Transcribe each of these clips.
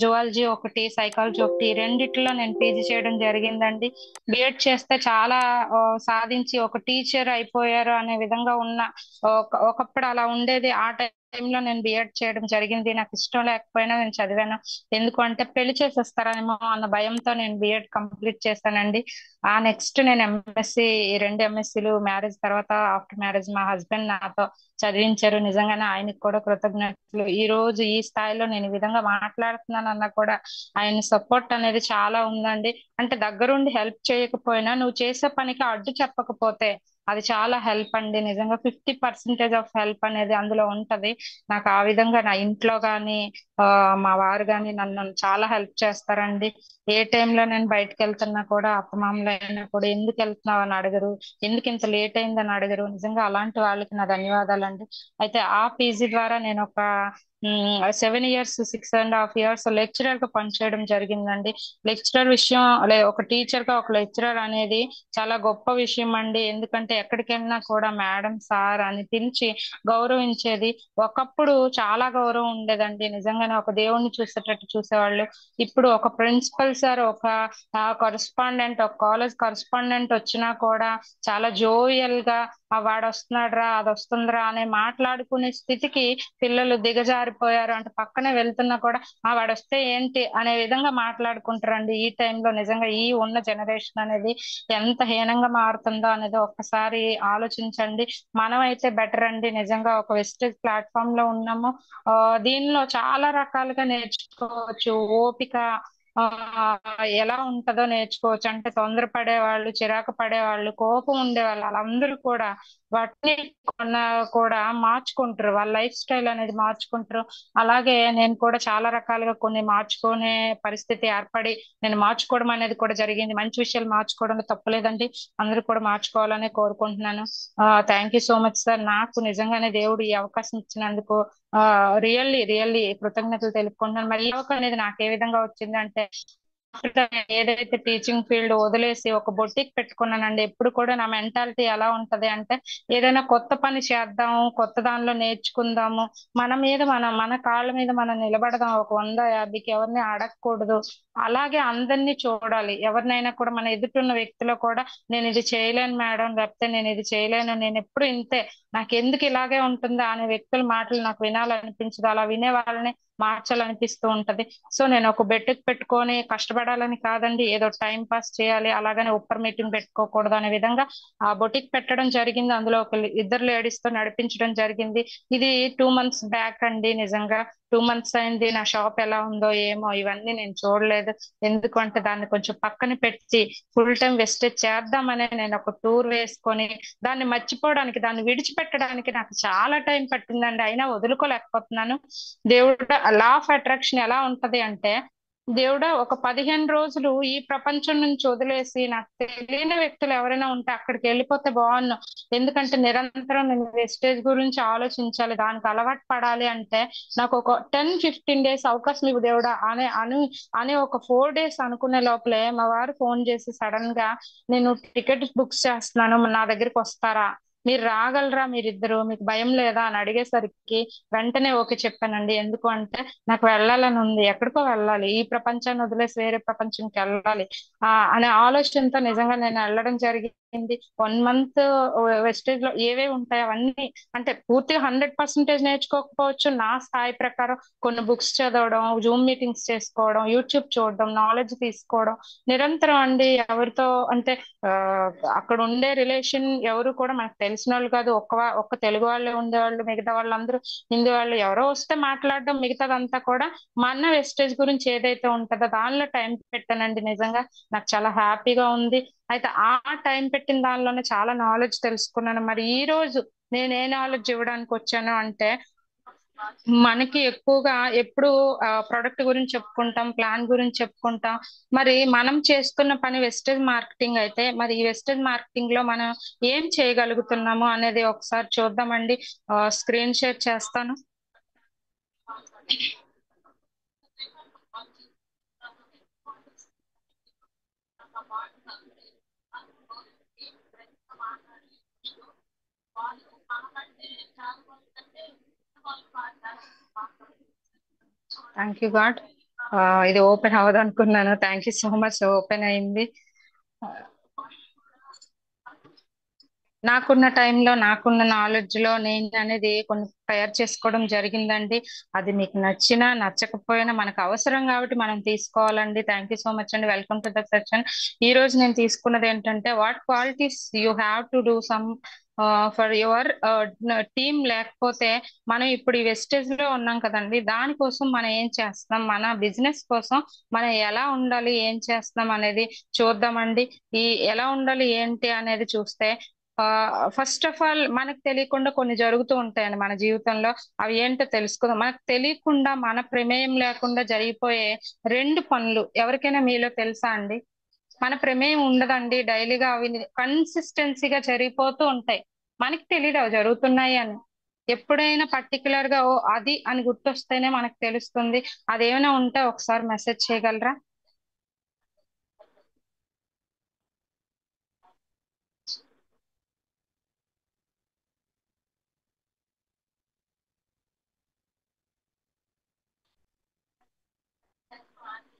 Zoology ఒకటి, psychology ఒకటి, రెండిట్లో నేను పీజీ చేయడం జరిగిందండి. బిఎడ్ చేస్తే చాలా సాధించి ఒక టీచర్ అయిపోయారు అనే విధంగా ఉన్న ఒకప్పుడు అలా ఉండేది. ఆ టైంలో నేను బిఎడ్ చేయడం జరిగింది. నాకు ఇష్టం లేకపోయినా నేను చదివాను. ఎందుకు అంటే పెళ్లి చేసేస్తారేమో అన్న భయంతో నేను బిఎడ్ కంప్లీట్ చేశానండి. ఆ నెక్స్ట్ నేను ఎంఎస్సి, రెండు ఎంఎస్సీలు మ్యారేజ్ తర్వాత, ఆఫ్టర్ మ్యారేజ్ మా హస్బెండ్ నాతో చదివించారు. నిజంగానే ఆయనకి కూడా కృతజ్ఞతలు. ఈ రోజు ఈ స్థాయిలో నేను ఈ విధంగా మాట్లాడుతున్నానన్నా కూడా ఆయన సపోర్ట్ అనేది చాలా ఉందండి. అంటే దగ్గరుండి హెల్ప్ చేయకపోయినా నువ్వు చేసే పనికి అడ్డు చెప్పకపోతే అది చాలా హెల్ప్ అండి. నిజంగా 50% ఆఫ్ హెల్ప్ అనేది అందులో ఉంటది. నాకు ఆ విధంగా నా ఇంట్లో గాని, మా వారు గాని నన్ను చాలా హెల్ప్ చేస్తారండి. ఏ టైంలో నేను బయటకు వెళ్తున్నా కూడా, అత్తమామలు అయినా కూడా ఎందుకు వెళ్తున్నావు అని అడగరు, ఎందుకు ఇంత లేట్ అయిందని అడగరు. నిజంగా అలాంటి వాళ్ళకి నా ధన్యవాదాలండి. అయితే ఆ పీజీ ద్వారా నేను ఒక 7 ఇయర్స్, 6.5 ఇయర్స్ లెక్చరర్ గా పనిచేయడం జరిగిందండి. లెక్చరర్ విషయం, ఒక టీచర్ గా ఒక లెక్చరర్ అనేది చాలా గొప్ప విషయం అండి. ఎందుకంటే ఎక్కడికి వెళ్ళినా కూడా మేడం, సార్ అని పిలిచి గౌరవించేది. ఒకప్పుడు చాలా గౌరవం ఉండేదండి. నిజంగానే ఒక దేవుణ్ణి చూసేటట్టు చూసేవాళ్ళు. ఇప్పుడు ఒక ప్రిన్సిపల్ సార్, ఒక కరస్పాండెంట్, ఒక కాలేజ్ కరస్పాండెంట్ వచ్చినా కూడా చాలా జోవియల్ గా వాడు వస్తున్నాడు రా, అది వస్తుందిరా అనే మాట్లాడుకునే స్థితికి పిల్లలు దిగజారిపోయారు. అంటే పక్కనే వెళ్తున్నా కూడా వాడు వస్తే ఏంటి అనే విధంగా మాట్లాడుకుంటారండి. ఈ టైంలో నిజంగా ఈ ఉన్న జనరేషన్ అనేది ఎంత హీనంగా మారుతుందో అనేది ఒక్కసారి ఆలోచించండి. మనం అయితే బెటర్ అండి. నిజంగా ఒక వెస్టేజ్ ప్లాట్ఫామ్ లో ఉన్నాము. దీనిలో చాలా రకాలుగా నేర్చుకోవచ్చు. ఓపిక ఆ ఎలా ఉంటదో నేర్చుకోవచ్చు. అంటే తొందరపడే వాళ్ళు, చిరాకు పడేవాళ్ళు, కోపం ఉండేవాళ్ళు, వాళ్ళందరూ కూడా వాటిని కూడా మార్చుకుంటారు. వాళ్ళ లైఫ్ స్టైల్ అనేది మార్చుకుంటారు. అలాగే నేను కూడా చాలా రకాలుగా కొన్ని మార్చుకునే పరిస్థితి ఏర్పడి నేను మార్చుకోవడం అనేది కూడా జరిగింది. మంచి విషయాలు మార్చుకోవడంలో తప్పలేదండి. అందరూ కూడా మార్చుకోవాలని కోరుకుంటున్నాను. Thank you so much sir. నాకు నిజంగానే దేవుడు ఈ అవకాశం ఇచ్చినందుకు రియల్లీ రియల్లీ కృతజ్ఞతలు తెలుపుకుంటున్నాను. మరి ఈ అవకాశం అనేది నాకు ఏ విధంగా వచ్చిందంటే, ఏదైతే టీచింగ్ ఫీల్డ్ వదిలేసి ఒక బొట్టికి పెట్టుకున్నానండి. ఎప్పుడు కూడా నా మెంటాలిటీ ఎలా ఉంటది అంటే, ఏదైనా కొత్త పని చేద్దాము, కొత్త దానిలో నేర్చుకుందాము, మన కాళ్ళ మీద మనం నిలబడదాం, ఒక 100, 50కి ఎవరిని అడగకూడదు. అలాగే అందరినీ చూడాలి. ఎవరినైనా కూడా మన ఎదుటిన్న వ్యక్తిలో కూడా నేను ఇది చేయలేను మేడం, లేకపోతే నేను ఇది చేయలేను, నేను ఎప్పుడు ఇంతే, నాకు ఎందుకు ఇలాగే ఉంటుందా అనే వ్యక్తుల మాటలు నాకు వినాలనిపించదు. అలా వినే వాళ్ళని మార్చాలనిపిస్తూ ఉంటది. సో నేను ఒక బెట్టుకు పెట్టుకొని కష్టపడాలని కాదండి, ఏదో టైం పాస్ చేయాలి, అలాగని ఉప్పర్ మీటింగ్ పెట్టుకోకూడదు అనే విధంగా ఆ బొటిక్ పెట్టడం జరిగింది. అందులో ఇద్దరు లేడీస్ తో నడిపించడం జరిగింది. ఇది 2 months బ్యాక్ అండి. నిజంగా 2 months అయింది. నా షాప్ ఎలా ఉందో ఏమో ఇవన్నీ నేను చూడలేదు. ఎందుకంటే దాన్ని కొంచెం పక్కన పెట్టి ఫుల్ టైం వెస్టేజ్ చేద్దామనే నేను ఒక టూర్ వేసుకొని దాన్ని మర్చిపోవడానికి, దాన్ని విడిచిపెట్టడానికి నాకు చాలా టైం పట్టిందండి. అయినా వదులుకోలేకపోతున్నాను. దేవుడు లా ఆఫ్ అట్రాక్షన్ ఎలా ఉంటది అంటే, దేవుడా ఒక 15 రోజులు ఈ ప్రపంచం నుంచి వదిలేసి నాకు తెలియని వ్యక్తులు ఎవరైనా ఉంటే అక్కడికి వెళ్ళిపోతే బాగున్ను. ఎందుకంటే నిరంతరం నేను వెస్టేజ్ గురించి ఆలోచించాలి, దానికి అలవాటు పడాలి అంటే నాకు ఒక 10-15 డేస్ అవకాశం ఇవ్వు దేవుడా అని ఒక 4 days అనుకునే లోపలే మా వారు ఫోన్ చేసి సడన్ గా, నేను టికెట్ బుక్ చేస్తున్నాను, నా దగ్గరికి వస్తారా, మీరు రాగలరా, మీరిద్దరు, మీకు భయం లేదా అని అడిగేసరికి వెంటనే ఓకే చెప్పానండి. ఎందుకు అంటే నాకు వెళ్ళాలని ఉంది, ఎక్కడికో వెళ్ళాలి, ఈ ప్రపంచాన్ని వదిలేసి వేరే ప్రపంచంకి వెళ్ళాలి అనే ఆలోచనతో నిజంగా నేను వెళ్ళడం జరిగింది. 1 month వెస్టేజ్ లో ఏవేవి ఉంటాయి అవన్నీ, అంటే పూర్తిగా 100% నేర్చుకోకపోవచ్చు. నా స్థాయి ప్రకారం కొన్ని బుక్స్ చదవడం, జూమ్ మీటింగ్స్ చేసుకోవడం, యూట్యూబ్ చూడడం, నాలెడ్జ్ తీసుకోవడం నిరంతరం అండి. ఎవరితో అంటే ఆ అక్కడ ఉండే రిలేషన్ ఎవరు కూడా మనకు తెలిసిన వాళ్ళు కాదు. ఒక్క తెలుగు వాళ్ళే ఉండేవాళ్ళు, మిగతా వాళ్ళందరూ హిందీ వాళ్ళు. ఎవరో వస్తే మాట్లాడడం, మిగతాదంతా కూడా మన వెస్టేజ్ గురించి ఏదైతే ఉంటుందో దానిలో టైం పెట్టానండి. నిజంగా నాకు చాలా హ్యాపీగా ఉంది. అయితే ఆ టైం పెట్టిన దానిలోనే చాలా నాలెడ్జ్ తెలుసుకున్నాను. మరి ఈ రోజు నేను ఏ నాలెడ్జ్ ఇవ్వడానికి వచ్చాను అంటే, మనకి ఎక్కువగా ఎప్పుడు ప్రొడక్ట్ గురించి చెప్పుకుంటాం, ప్లాన్ గురించి చెప్పుకుంటాం. మరి మనం చేస్తున్న పని వెస్టేజ్ మార్కెటింగ్ అయితే, మరి ఈ వెస్టేజ్ మార్కెటింగ్ లో మనం ఏం చేయగలుగుతున్నాము అనేది ఒకసారి చూద్దామండి. స్క్రీన్ షేర్ చేస్తాను. Thank you God. ఇది ఓపెన్ అవ్వదు అనుకున్నాను. Thank you so much, open అయింది. నాకున్న టైంలో నాకున్న నాలెడ్జ్ లో నేను అనేది కొన్ని తయారు చేసుకోవడం జరిగిందండి. అది మీకు నచ్చినా నచ్చకపోయినా మనకు అవసరం కాబట్టి మనం తీసుకోవాలండి. థ్యాంక్ యూ సో మచ్ అండి. Welcome to the session. ఈ రోజు నేను తీసుకున్నది ఏంటంటే, what qualities you have to do some for your team. లేకపోతే మనం ఇప్పుడు ఈ వెస్టేజ్ లో ఉన్నాం కదండి, దానికోసం మనం ఏం చేస్తున్నాం, మన బిజినెస్ కోసం మనం ఎలా ఉండాలి, ఏం చేస్తున్నాం అనేది చూద్దామండి. ఈ ఎలా ఉండాలి ఏంటి అనేది చూస్తే, ఫస్ట్ ఆఫ్ ఆల్ మనకు తెలియకుండా కొన్ని జరుగుతూ ఉంటాయండి మన జీవితంలో. అవి ఏంటో తెలుసుకుందాం. మనకు తెలియకుండా మన ప్రమేయం లేకుండా జరిగిపోయే రెండు పనులు ఎవరికైనా మీలో తెలుసా అండి? మన ప్రమేయం ఉండదండి, డైలీగా అవి కన్సిస్టెన్సీగా జరిగిపోతూ ఉంటాయి. మనకి తెలియదు అవి జరుగుతున్నాయి అని. ఎప్పుడైనా పర్టికులర్ గా ఓ అది అని గుర్తొస్తేనే మనకు తెలుస్తుంది. అదేమైనా ఉంటే ఒకసారి మెసేజ్ చేయగలరా?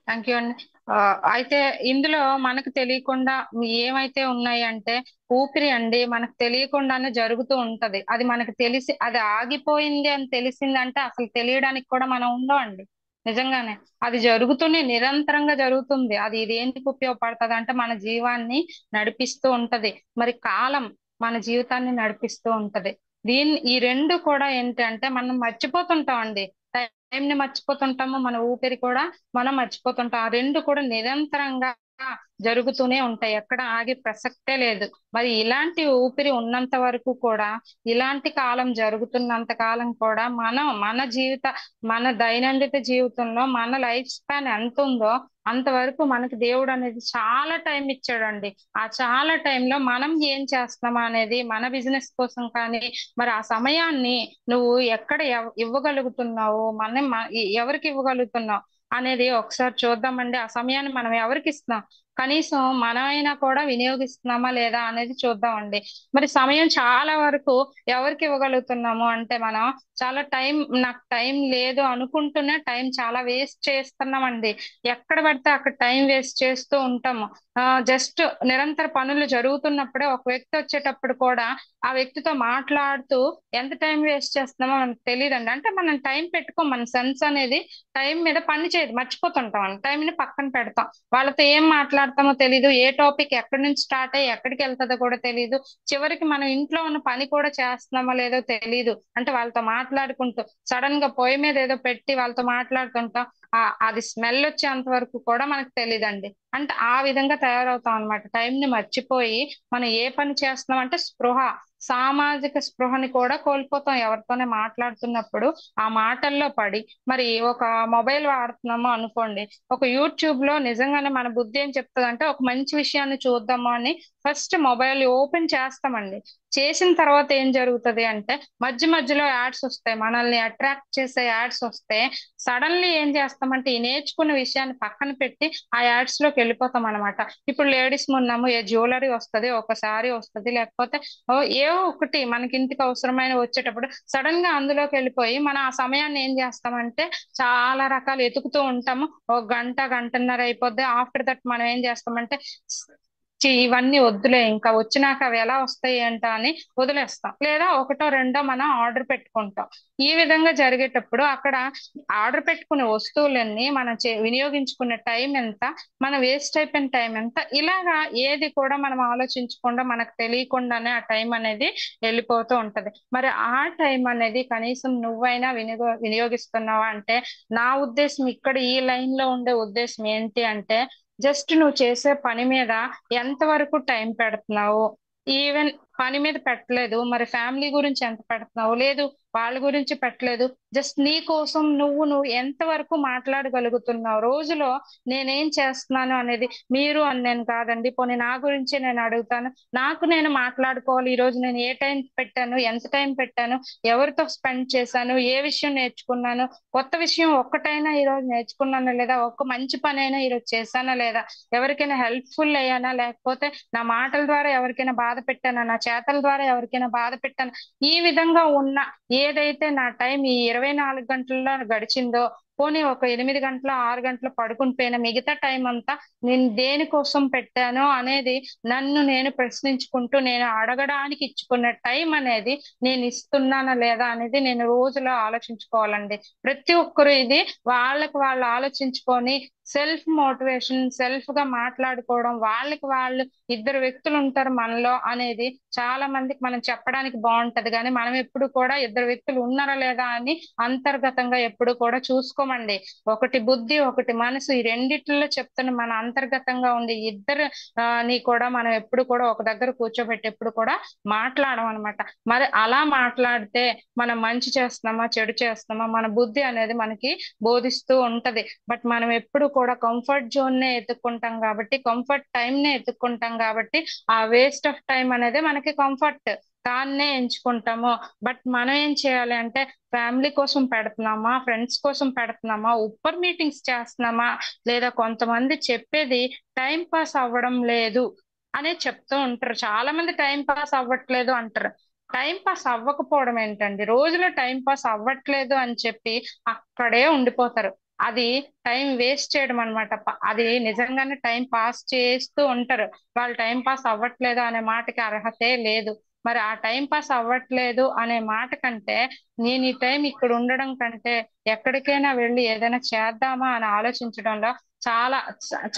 థ్యాంక్ యూ అండి. ఆ, అయితే ఇందులో మనకు తెలియకుండా ఏమైతే ఉన్నాయి అంటే, ఊపిరి అండి. మనకు తెలియకుండానే జరుగుతూ ఉంటది. అది మనకు తెలిసి అది ఆగిపోయింది అని తెలిసిందంటే అసలు తెలియడానికి కూడా మనం ఉండవండి. నిజంగానే అది జరుగుతూనే నిరంతరంగా జరుగుతుంది. అది దేనికి ఉపయోగపడుతుంది అంటే మన జీవాన్ని నడిపిస్తూ ఉంటది. మరి కాలం మన జీవితాన్ని నడిపిస్తూ ఉంటది. ఈ రెండు కూడా ఏంటంటే మనం మర్చిపోతుంటాం అండి. టైం ని మర్చిపోతుంటాము, మన ఊపిరి కూడా మనం మర్చిపోతుంటాం. ఆ రెండు కూడా నిరంతరంగా జరుగుతూనే ఉంటాయి. ఎక్కడ ఆగే ప్రసక్తే లేదు. మరి ఇలాంటి ఊపిరి ఉన్నంత వరకు కూడా, ఇలాంటి కాలం జరుగుతున్నంత కాలం కూడా మన మన దైనందిత జీవితంలో మన లైఫ్ స్పాన్ ఎంత ఉందో అంతవరకు మనకి దేవుడు అనేది చాలా టైం ఇచ్చాడండి. ఆ చాలా టైంలో మనం ఏం చేస్తున్నామా అనేది, మన బిజినెస్ కోసం కానీ, మరి ఆ సమయాన్ని నువ్వు ఎక్కడ ఇవ్వగలుగుతున్నావు, ఎవరికి ఇవ్వగలుగుతున్నావు అనేది ఒకసారి చూద్దామండి. ఆ సమయాన్ని మనం ఎవరికి ఇస్తున్నాం, కనీసం మనమైనా కూడా వినియోగిస్తున్నామా లేదా అనేది చూద్దామండి. మరి సమయం చాలా వరకు ఎవరికి ఇవ్వగలుగుతున్నాము అంటే, మనం చాలా టైం, నాకు టైం లేదు అనుకుంటూనే టైం చాలా వేస్ట్ చేస్తున్నామండి. ఎక్కడ పడితే అక్కడ టైం వేస్ట్ చేస్తూ ఉంటాము. జస్ట్ నిరంతర పనులు జరుగుతున్నప్పుడే ఒక వ్యక్తి వచ్చేటప్పుడు కూడా ఆ వ్యక్తితో మాట్లాడుతూ ఎంత టైం వేస్ట్ చేస్తున్నామో మనకు తెలియదండి. అంటే మనం టైం పెట్టుకోం. మన సెన్స్ అనేది టైం మీద పని చేయదు, మర్చిపోతుంటాం. టైం ని పక్కన పెడతాం. వాళ్ళతో ఏం మాట్లాడతామో తెలీదు, ఏ టాపిక్ ఎక్కడి నుంచి స్టార్ట్ అయ్యి ఎక్కడికి వెళ్తుందో కూడా తెలీదు. చివరికి మనం ఇంట్లో ఉన్న పని కూడా చేస్తున్నామో లేదో తెలీదు. అంటే వాళ్ళతో మాట్లాడుకుంటూ సడన్ గా పొయ్యి మీద ఏదో పెట్టి వాళ్ళతో మాట్లాడుతుంటాం. అది స్మెల్ వచ్చేంత వరకు కూడా మనకు తెలియదండి. అంటే ఆ విధంగా తయారవుతాం అనమాట. టైం ని మర్చిపోయి మనం ఏ పని చేస్తున్నాం అంటే సామాజిక స్పృహని కూడా కోల్పోతాం ఎవరితోనే మాట్లాడుతున్నప్పుడు. ఆ మాటల్లో పడి, మరి ఒక మొబైల్ వాడుతున్నామో అనుకోండి, ఒక యూట్యూబ్ లో నిజంగానే మన బుద్ధి ఏం చెప్తుందంటే ఒక మంచి విషయాన్ని చూద్దాము అని ఫస్ట్ మొబైల్ ఓపెన్ చేస్తామండి. చేసిన తర్వాత ఏం జరుగుతుంది అంటే, మధ్య మధ్యలో యాడ్స్ వస్తాయి, మనల్ని అట్రాక్ట్ చేసే యాడ్స్ వస్తే సడన్లీ ఏం చేస్తామంటే ఈ నేర్చుకున్న విషయాన్ని పక్కన పెట్టి ఆ యాడ్స్ లోకి వెళ్ళిపోతాం అనమాట. ఇప్పుడు లేడీస్ ఉన్నాము, ఏ జ్యువెలరీ వస్తది, ఒక సారీ వస్తది, లేకపోతే ఏవో ఒకటి మనకి ఇంటికి అవసరమైన వచ్చేటప్పుడు సడన్ గా అందులోకి వెళ్ళిపోయి మనం ఆ సమయాన్ని ఏం చేస్తామంటే చాలా రకాలు ఎతుకుతూ ఉంటాము. ఒక గంట గంటన్నర అయిపోద్ది. ఆఫ్టర్ దట్ మనం ఏం చేస్తామంటే, ఇవన్నీ వద్దులే, ఇంకా వచ్చినాక అవి ఎలా వస్తాయి ఏంటో అని వదిలేస్తాం. లేదా ఒకటో రెండో మనం ఆర్డర్ పెట్టుకుంటాం. ఈ విధంగా జరిగేటప్పుడు అక్కడ ఆర్డర్ పెట్టుకునే వస్తువులన్నీ మనం వినియోగించుకునే టైం ఎంత, మన వేస్ట్ అయిపోయిన టైం ఎంత, ఇలాగా ఏది కూడా మనం ఆలోచించకుండా మనకు తెలియకుండానే ఆ టైం అనేది వెళ్ళిపోతూ ఉంటది. మరి ఆ టైం అనేది కనీసం నువ్వైనా వినియోగిస్తున్నావా అంటే, నా ఉద్దేశం ఇక్కడ ఈ లైన్ లో ఉండే ఉద్దేశం ఏంటి అంటే, జస్ట్ నువ్వు చేసే పని మీద ఎంత వరకు టైం పెడుతున్నావు. ఈవెన్ పని మీద పెట్టలేదు, మరి ఫ్యామిలీ గురించి ఎంత పెడుతున్నావు, లేదు వాళ్ళ గురించి పెట్టలేదు, జస్ట్ నీ కోసం నువ్వు ఎంత వరకు మాట్లాడగలుగుతున్నావు రోజులో. నేనేం చేస్తున్నాను అనేది మీరు అని నేను కాదండి, పోనీ నా గురించి నేను అడుగుతాను. నాకు నేను మాట్లాడుకోవాలి. ఈ రోజు నేను ఏ టైం పెట్టాను, ఎంత టైం పెట్టాను, ఎవరితో స్పెండ్ చేశాను, ఏ విషయం నేర్చుకున్నాను, కొత్త విషయం ఒక్కటైనా ఈ రోజు నేర్చుకున్నానా లేదా, ఒక్క మంచి పని అయినా ఈరోజు చేశానా లేదా, ఎవరికైనా హెల్ప్ఫుల్ అయ్యానా, లేకపోతే నా మాటల ద్వారా ఎవరికైనా బాధ పెట్టానా, నా చేతల ద్వారా ఎవరికైనా బాధ పెట్టానా. ఈ విధంగా ఉన్న ఏదైతే నా టైం ఈ 24 గంటల్లో గడిచిందో, పోనీ ఒక 8 గంటలు 6 గంటలు పడుకుని పోయిన మిగతా టైం అంతా నేను దేనికోసం పెట్టాను అనేది నన్ను నేను ప్రశ్నించుకుంటూ నేను అడగడానికి ఇచ్చుకున్న టైం అనేది నేను ఇస్తున్నానా లేదా అనేది నేను రోజులో ఆలోచించుకోవాలండి. ప్రతి ఒక్కరు ఇది వాళ్ళకి వాళ్ళు ఆలోచించుకొని సెల్ఫ్ మోటివేషన్, సెల్ఫ్ గా మాట్లాడుకోవడం, వాళ్ళకి వాళ్ళు ఇద్దరు వ్యక్తులు ఉంటారు మనలో అనేది చాలా మందికి మనం చెప్పడానికి బాగుంటది, కానీ మనం ఎప్పుడు కూడా ఇద్దరు వ్యక్తులు ఉన్నారా లేదా అని అంతర్గతంగా ఎప్పుడు కూడా చూసుకోమండి. ఒకటి బుద్ధి, ఒకటి మనసు, ఈ రెండిట్లో చెప్తున్న మన అంతర్గతంగా ఉంది ఇద్దరు ని కూడా మనం ఎప్పుడు కూడా ఒక దగ్గర కూర్చోబెట్టి ఎప్పుడు కూడా మాట్లాడడం అనమాట. మరి అలా మాట్లాడితే మనం మంచి చేస్తున్నామా చెడు చేస్తున్నామా మన బుద్ధి అనేది మనకి బోధిస్తూ ఉంటది. బట్ మనం ఎప్పుడు కూడా కంఫర్ట్ జోన్ నే ఎత్తుక్కుంటాం కాబట్టి, కంఫర్ట్ టైం నే ఎత్తుక్కుంటాం కాబట్టి ఆ వేస్ట్ ఆఫ్ టైం అనేది మనకి కంఫర్ట్ దాన్నే ఎంచుకుంటాము. బట్ మనం ఏం చేయాలి అంటే ఫ్యామిలీ కోసం పెడుతున్నామా, ఫ్రెండ్స్ కోసం పెడుతున్నామా, ఉప్పర్ మీటింగ్స్ చేస్తున్నామా, లేదా కొంతమంది చెప్పేది టైం పాస్ అవ్వడం లేదు అనే చెప్తూ ఉంటారు. చాలా మంది టైం పాస్ అవ్వట్లేదు అంటారు. టైం పాస్ అవ్వకపోవడం ఏంటండి, రోజులో టైం పాస్ అవ్వట్లేదు అని చెప్పి అక్కడే ఉండిపోతారు. అది టైం వేస్ట్ చేయడం అనమాట. అది నిజంగానే టైం పాస్ చేస్తూ ఉంటారు. వాళ్ళు టైం పాస్ అవ్వట్లేదు అనే మాటకి అర్హతే లేదు. మరి ఆ టైం పాస్ అవ్వట్లేదు అనే మాట కంటే నేను ఈ టైం ఇక్కడ ఉండడం కంటే ఎక్కడికైనా వెళ్ళి ఏదైనా చేద్దామా అని ఆలోచించడంలో చాలా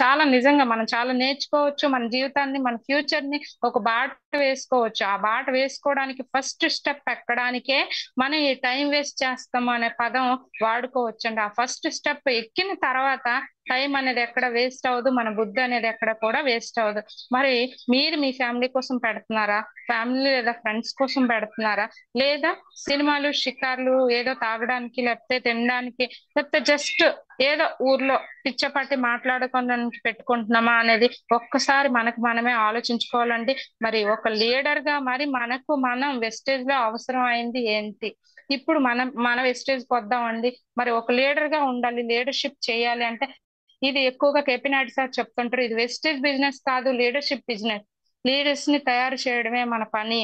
చాలా నిజంగా మనం చాలా నేర్చుకోవచ్చు. మన జీవితాన్ని, మన ఫ్యూచర్ ని ఒక బాట వేసుకోవచ్చు. ఆ బాట వేసుకోవడానికి ఫస్ట్ స్టెప్ ఎక్కడానికే మనం ఈ టైం వేస్ట్ చేస్తాము అనే పదం వాడుకోవచ్చు అండి. ఆ ఫస్ట్ స్టెప్ ఎక్కిన తర్వాత టైం అనేది ఎక్కడ వేస్ట్ అవ్వదు, మన బుద్ధి అనేది ఎక్కడ కూడా వేస్ట్ అవ్వదు. మరి మీరు మీ ఫ్యామిలీ కోసం పెడుతున్నారా, ఫ్యామిలీ లేదా ఫ్రెండ్స్ కోసం పెడుతున్నారా, లేదా సినిమాలు షికార్లు ఏదో తాగడానికి లేకపోతే తినడానికి లేకపోతే జస్ట్ ఏదో ఊర్లో పిచ్చపట్టి మాట్లాడుకోవడానికి పెట్టుకుంటున్నామా అనేది ఒక్కసారి మనకు మనమే ఆలోచించుకోవాలండి. మరి ఒక లీడర్ గా మరి మనకు మనం వెస్టేజ్ లో అవసరం అయింది ఏంటి? ఇప్పుడు మన వెస్టేజ్ కి వద్దామండి. మరి ఒక లీడర్ గా ఉండాలి, లీడర్షిప్ చేయాలి అంటే ఇది ఎక్కువగా కేపీ నాయుడు సార్ చెప్తుంటారు, ఇది వెస్టేజ్ బిజినెస్ కాదు, లీడర్షిప్ బిజినెస్. లీడర్స్ ని తయారు చేయడమే మన పని.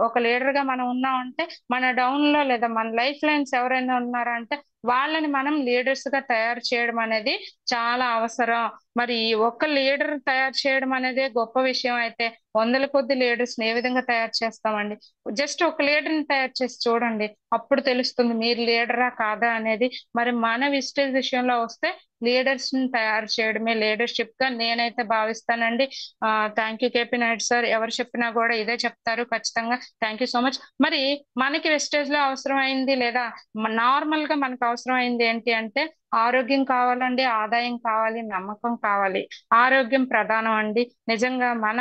ఒక లీడర్ గా మనం ఉన్నామంటే మన డౌన్ లో లేదా మన లైఫ్ లైన్స్ ఎవరైనా ఉన్నారా అంటే వాళ్ళని మనం లీడర్స్ గా తయారు చేయడం అనేది చాలా అవసరం. మరి ఈ ఒక్క లీడర్ తయారు చేయడం అనేది గొప్ప విషయం అయితే వందల కొద్ది లీడర్స్ ఏ విధంగా తయారు చేస్తామండి. జస్ట్ ఒక లీడర్ ని తయారు చేసి చూడండి, అప్పుడు తెలుస్తుంది మీరు లీడరా కాదా అనేది. మరి మన విస్టేజ్ విషయంలో వస్తే లీడర్స్ ని తయారు చేయడమే లీడర్షిప్ గా నేనైతే భావిస్తానండి. Thank you KP Naidu sir. ఎవరు చెప్పినా కూడా ఇదే చెప్తారు ఖచ్చితంగా. Thank you so much. మరి మనకి వెస్టేజ్ లో అవసరం అయింది లేదా నార్మల్ గా మనకు అవసరం అయింది ఏంటి అంటే ఆరోగ్యం కావాలండి, ఆదాయం కావాలి, నమ్మకం కావాలి. ఆరోగ్యం ప్రధానం అండి. నిజంగా మన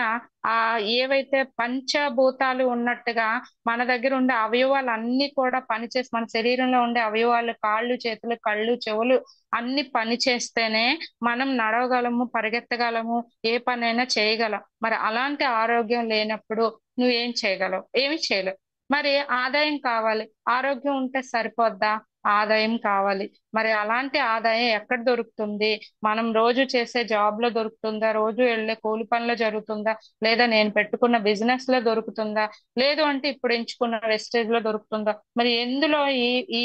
ఆ ఏవైతే పంచభూతాలు ఉన్నట్టుగా మన దగ్గర ఉండే అవయవాలు అన్ని కూడా పనిచేసి మన శరీరంలో ఉండే అవయవాలు కాళ్ళు చేతులు కళ్ళు చెవులు అన్ని పని చేస్తేనే మనం నడవగలము, పరిగెత్తగలము, ఏ పనైనా చేయగలం. మరి అలాంటి ఆరోగ్యం లేనప్పుడు నువ్వేం చేయగలవు? ఏమి చేయలేవు. మరి ఆదాయం కావాలి, ఆరోగ్యం ఉంటే సరిపోద్దా? ఆదాయం కావాలి. మరి అలాంటి ఆదాయం ఎక్కడ దొరుకుతుంది? మనం రోజు చేసే జాబ్ లో దొరుకుతుందా, రోజు వెళ్ళే కూలి పనిలో జరుగుతుందా, లేదా నేను పెట్టుకున్న బిజినెస్ లో దొరుకుతుందా, లేదు అంటే ఇప్పుడు ఎంచుకున్న వెస్టేజ్ లో దొరుకుతుందా? మరి ఎందులో ఈ ఈ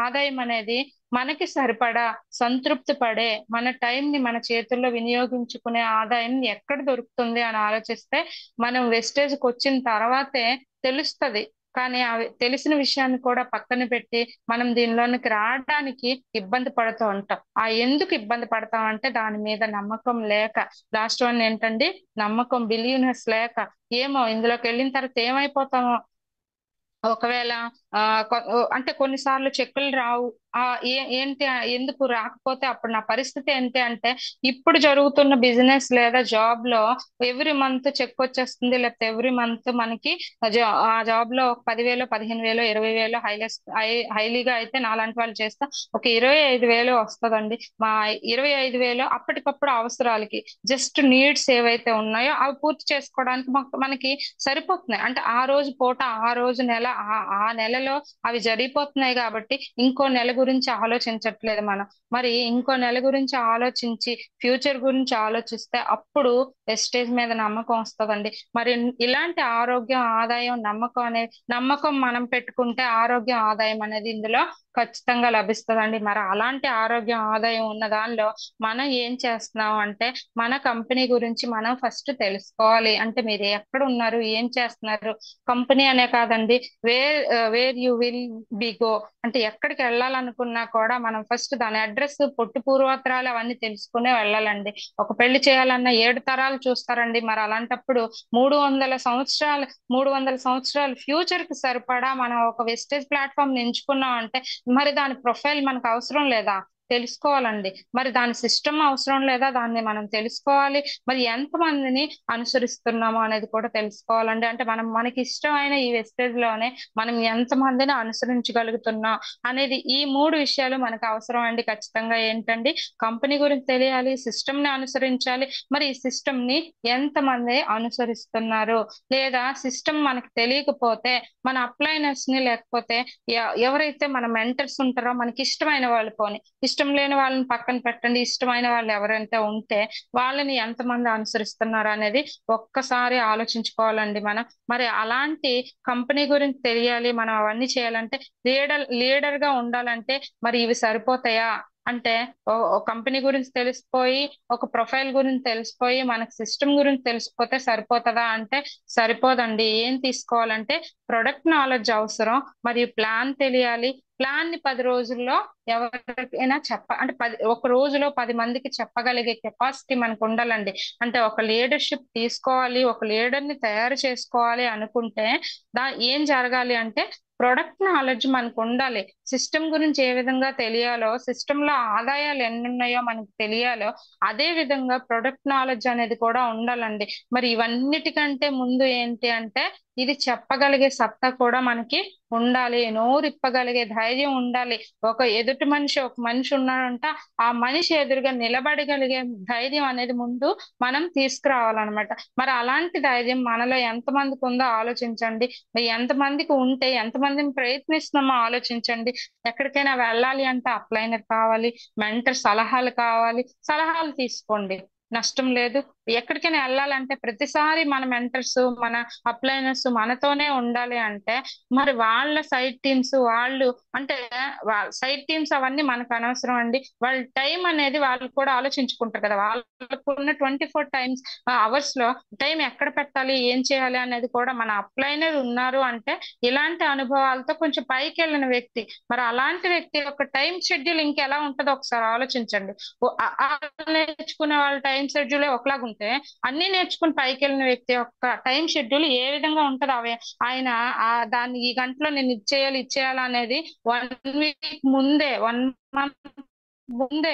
ఆదాయం అనేది మనకి సరిపడా సంతృప్తి పడే మన టైం ని మన చేతుల్లో వినియోగించుకునే ఆదాయం ఎక్కడ దొరుకుతుంది అని ఆలోచిస్తే మనం వెస్టేజ్ కి వచ్చిన తర్వాతే తెలుస్తది. కానీ అవి తెలిసిన విషయాన్ని కూడా పక్కన పెట్టి మనం దీనిలోనికి రావడానికి ఇబ్బంది పడుతూ ఉంటాం. ఎందుకు ఇబ్బంది పడతాం అంటే దాని మీద నమ్మకం లేక. లాస్ట్ వన్ ఏంటండి, నమ్మకం, బిలీవ్నెస్ లేక. ఏమో ఇందులోకి వెళ్ళిన తర్వాత ఏమైపోతామో, ఒకవేళ అంటే కొన్నిసార్లు చెక్కులు రావు. ఏంటి ఎందుకు రాకపోతే అప్పుడు నా పరిస్థితి ఏంటి అంటే ఇప్పుడు జరుగుతున్న బిజినెస్ లేదా జాబ్ లో ఎవ్రీ మంత్ చెక్ వచ్చేస్తుంది, లేకపోతే ఎవ్రీ మంత్ మనకి ఆ జాబ్ లో ఒక 10,000 15,000 20,000 హైలీగా అయితే నాలాంటి వాళ్ళు చేస్తా ఒక 25,000 వస్తుందండి. మా 25,000 అప్పటికప్పుడు అవసరాలకి జస్ట్ నీడ్స్ ఏవైతే ఉన్నాయో అవి పూర్తి చేసుకోవడానికి మనకి సరిపోతున్నాయి. అంటే ఆ రోజు పూట, ఆ రోజు నెల, ఆ నెలలో అవి జరిగిపోతున్నాయి కాబట్టి ఇంకో నెల గురించి ఆలోచించట్లేదు మనం. మరి ఇంకో నెల గురించి ఆలోచించి ఫ్యూచర్ గురించి ఆలోచిస్తే అప్పుడు వెస్టేజ్ మీద నమ్మకం వస్తదండి. మరి ఇలాంటి ఆరోగ్యం, ఆదాయం, నమ్మకం మనం పెట్టుకుంటే ఆరోగ్యం, ఆదాయం అనేది ఇందులో ఖచ్చితంగా లభిస్తదండి. మరి అలాంటి ఆరోగ్యం, ఆదాయం ఉన్న దానిలో మనం ఏం చేస్తున్నాం అంటే మన కంపెనీ గురించి మనం ఫస్ట్ తెలుసుకోవాలి. అంటే మీరు ఎక్కడ ఉన్నారు, ఏం చేస్తున్నారు, కంపెనీ అనే కాదండి, where you will be go, అంటే ఎక్కడికి వెళ్ళాలనుకున్నా కూడా మనం ఫస్ట్ దాని అడ్రస్, పొట్టు పూర్వోత్తరాలు అవన్నీ తెలుసుకునే వెళ్ళాలండి. ఒక పెళ్లి చేయాలన్న 7 తరాలు చూస్తారండి. మరి అలాంటప్పుడు 300 సంవత్సరాలు 300 సంవత్సరాలు ఫ్యూచర్ కి సరిపడా మనం ఒక వెస్టేజ్ ప్లాట్ఫామ్ ఎంచుకున్నాం అంటే మరి దాని ప్రొఫైల్ మనకు అవసరం లేదా? తెలుసుకోవాలండి. మరి దాని సిస్టమ్ అవసరం లేదా? దాన్ని మనం తెలుసుకోవాలి. మరి ఎంత మందిని అనుసరిస్తున్నామో అనేది కూడా తెలుసుకోవాలండి. అంటే మనకి ఇష్టమైన ఈ వెస్టేజ్ లోనే మనం ఎంత మందిని అనుసరించగలుగుతున్నాం అనేది, ఈ 3 విషయాలు మనకు అవసరం అండి. ఖచ్చితంగా ఏంటండి, కంపెనీ గురించి తెలియాలి, సిస్టమ్ ని అనుసరించాలి, మరి ఈ సిస్టమ్ ని ఎంత మంది అనుసరిస్తున్నారు, లేదా సిస్టమ్ మనకి తెలియకపోతే మన అప్లైనర్స్ ని, లేకపోతే ఎవరైతే మన మెంటర్స్ ఉంటారో మనకి ఇష్టమైన వాళ్ళు, పోని ఇష్టం లేని వాళ్ళని పక్కన పెట్టండి, ఇష్టమైన వాళ్ళు ఎవరైతే ఉంటే వాళ్ళని ఎంతమంది అనుసరిస్తున్నారు అనేది ఒక్కసారి ఆలోచించుకోవాలండి మనం. మరి అలాంటి కంపెనీ గురించి తెలియాలి, మనం అవన్నీ చేయాలంటే లీడర్ గా ఉండాలంటే మరి ఇవి సరిపోతాయా అంటే, కంపెనీ గురించి తెలిసిపోయి, ఒక ప్రొఫైల్ గురించి తెలిసిపోయి, మనకు సిస్టమ్ గురించి తెలిసిపోతే సరిపోతుందా అంటే సరిపోదండి. ఏం తీసుకోవాలంటే ప్రొడక్ట్ నాలెడ్జ్ అవసరం, మరియు ప్లాన్ తెలియాలి. ప్లాన్ ని 10 రోజుల్లో ఎవరికైనా అంటే ఒక రోజులో 10 మందికి చెప్పగలిగే కెపాసిటీ మనకు ఉండాలండి. అంటే ఒక లీడర్షిప్ తీసుకోవాలి, ఒక లీడర్ ని తయారు చేసుకోవాలి అనుకుంటే ఏం జరగాలి అంటే ప్రొడక్ట్ నాలెడ్జ్ మనకు ఉండాలి. సిస్టమ్ గురించి ఏ విధంగా తెలియాలో, సిస్టమ్ లో ఆదాయాలు ఎన్ని ఉన్నాయో మనకు తెలియాలో, అదే విధంగా ప్రొడక్ట్ నాలెడ్జ్ అనేది కూడా ఉండాలండి. మరి ఇవన్నిటికంటే ముందు ఏంటి అంటే ఇది చెప్పగలిగే సత్తా కూడా మనకి ఉండాలి. నోరిప్పగలిగే ధైర్యం ఉండాలి. ఒక మనిషి ఉన్నాడంట, ఆ మనిషి ఎదురుగా నిలబడగలిగే ధైర్యం అనేది ముందు మనం తీసుకురావాలన్నమాట. మరి అలాంటి ధైర్యం మనలో ఎంతమందికి ఉందో ఆలోచించండి. ఎంతమందికి ఉంటే ఎంతమందిని ప్రయత్నిస్తున్నామో ఆలోచించండి. ఎక్కడికైనా వెళ్ళాలి అంటే అప్లైనర్ కావాలి, మెంటర్ సలహాలు కావాలి, సలహాలు తీసుకోండి, నష్టం లేదు. ఎక్కడికైనా వెళ్ళాలంటే ప్రతిసారి మన మెంటర్స్, మన అప్లైనర్స్ మనతోనే ఉండాలి అంటే మరి వాళ్ళ సైడ్ టీమ్స్ వాళ్ళు, అంటే సైడ్ టీమ్స్ అవన్నీ మనకు అనవసరం అండి. వాళ్ళ టైం అనేది వాళ్ళు కూడా ఆలోచించుకుంటారు కదా. వాళ్ళకున్న 24 అవర్స్ లో టైం ఎక్కడ పెట్టాలి, ఏం చేయాలి అనేది కూడా మన అప్లైనర్ ఉన్నారు అంటే ఇలాంటి అనుభవాలతో కొంచెం పైకి వెళ్ళిన వ్యక్తి, మరి అలాంటి వ్యక్తి యొక్క టైం షెడ్యూల్ ఇంకెలా ఉంటుందో ఒకసారి ఆలోచించండి. నేర్చుకునే వాళ్ళ టైం షెడ్యూలే ఒకలాగా ఉంటే అన్ని నేర్చుకుని పైకి వెళ్ళిన వ్యక్తి యొక్క టైం షెడ్యూల్ ఏ విధంగా ఉంటది, ఆయన దాన్ని ఈ గంటలో నేను ఇచ్చేయాలి అనేది 1 వీక్ ముందే, 1 మంత్ ముందే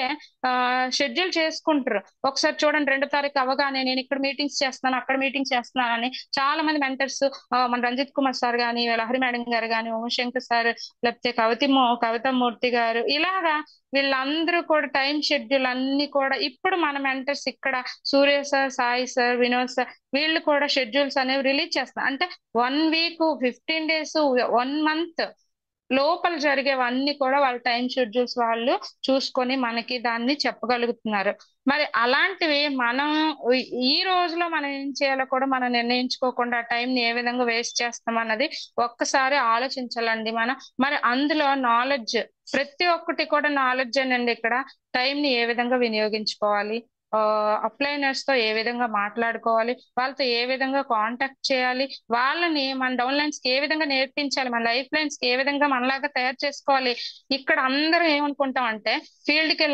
షెడ్యూల్ చేసుకుంటారు. ఒకసారి చూడండి, 2వ తారీఖు అవగానే నేను ఇక్కడ మీటింగ్స్ చేస్తున్నాను, అక్కడ మీటింగ్స్ చేస్తున్నాను అని చాలా మంది మెంటర్స్, మన రంజిత్ కుమార్ సార్ గాని, లహరి మేడం గారు గాని, ఉమాశంకర్ సార్, లేకపోతే కవితమూర్తి గారు, ఇలాగా వీళ్ళందరూ కూడా టైం షెడ్యూల్ అన్ని కూడా ఇప్పుడు మన మెంటర్స్ ఇక్కడ Surya sir, Sai sir, Vinod sir, వీళ్ళు కూడా షెడ్యూల్స్ అనేవి రిలీజ్ చేస్తున్నారు. అంటే 1 వీక్, 15 days, 1 మంత్ లోపల జరిగేవన్నీ కూడా వాళ్ళ టైం షెడ్యూల్స్ వాళ్ళు చూసుకొని మనకి దాన్ని చెప్పగలుగుతున్నారు. మరి అలాంటివి మనం ఈ రోజులో మనం ఏం చేయాలో కూడా మనం నిర్ణయించుకోకుండా టైం ని ఏ విధంగా వేస్ట్ చేస్తాం అన్నది ఒక్కసారి ఆలోచించాలండి మనం. మరి అందులో నాలెడ్జ్, ప్రతి ఒక్కటి కూడా నాలెడ్జ్ అనండి. ఇక్కడ టైం ని ఏ విధంగా వినియోగించుకోవాలి, అప్లైనర్స్ తో ఏ విధంగా మాట్లాడుకోవాలి, వాళ్ళతో ఏ విధంగా కాంటాక్ట్ చేయాలి, వాళ్ళని మన డౌన్ లైన్స్ కి ఏ విధంగా నేర్పించాలి, మన లైఫ్ లైన్స్ కి ఏ విధంగా మనలాగా తయారు చేసుకోవాలి. ఇక్కడ అందరూ ఏమనుకుంటాం అంటే ఫీల్డ్ కి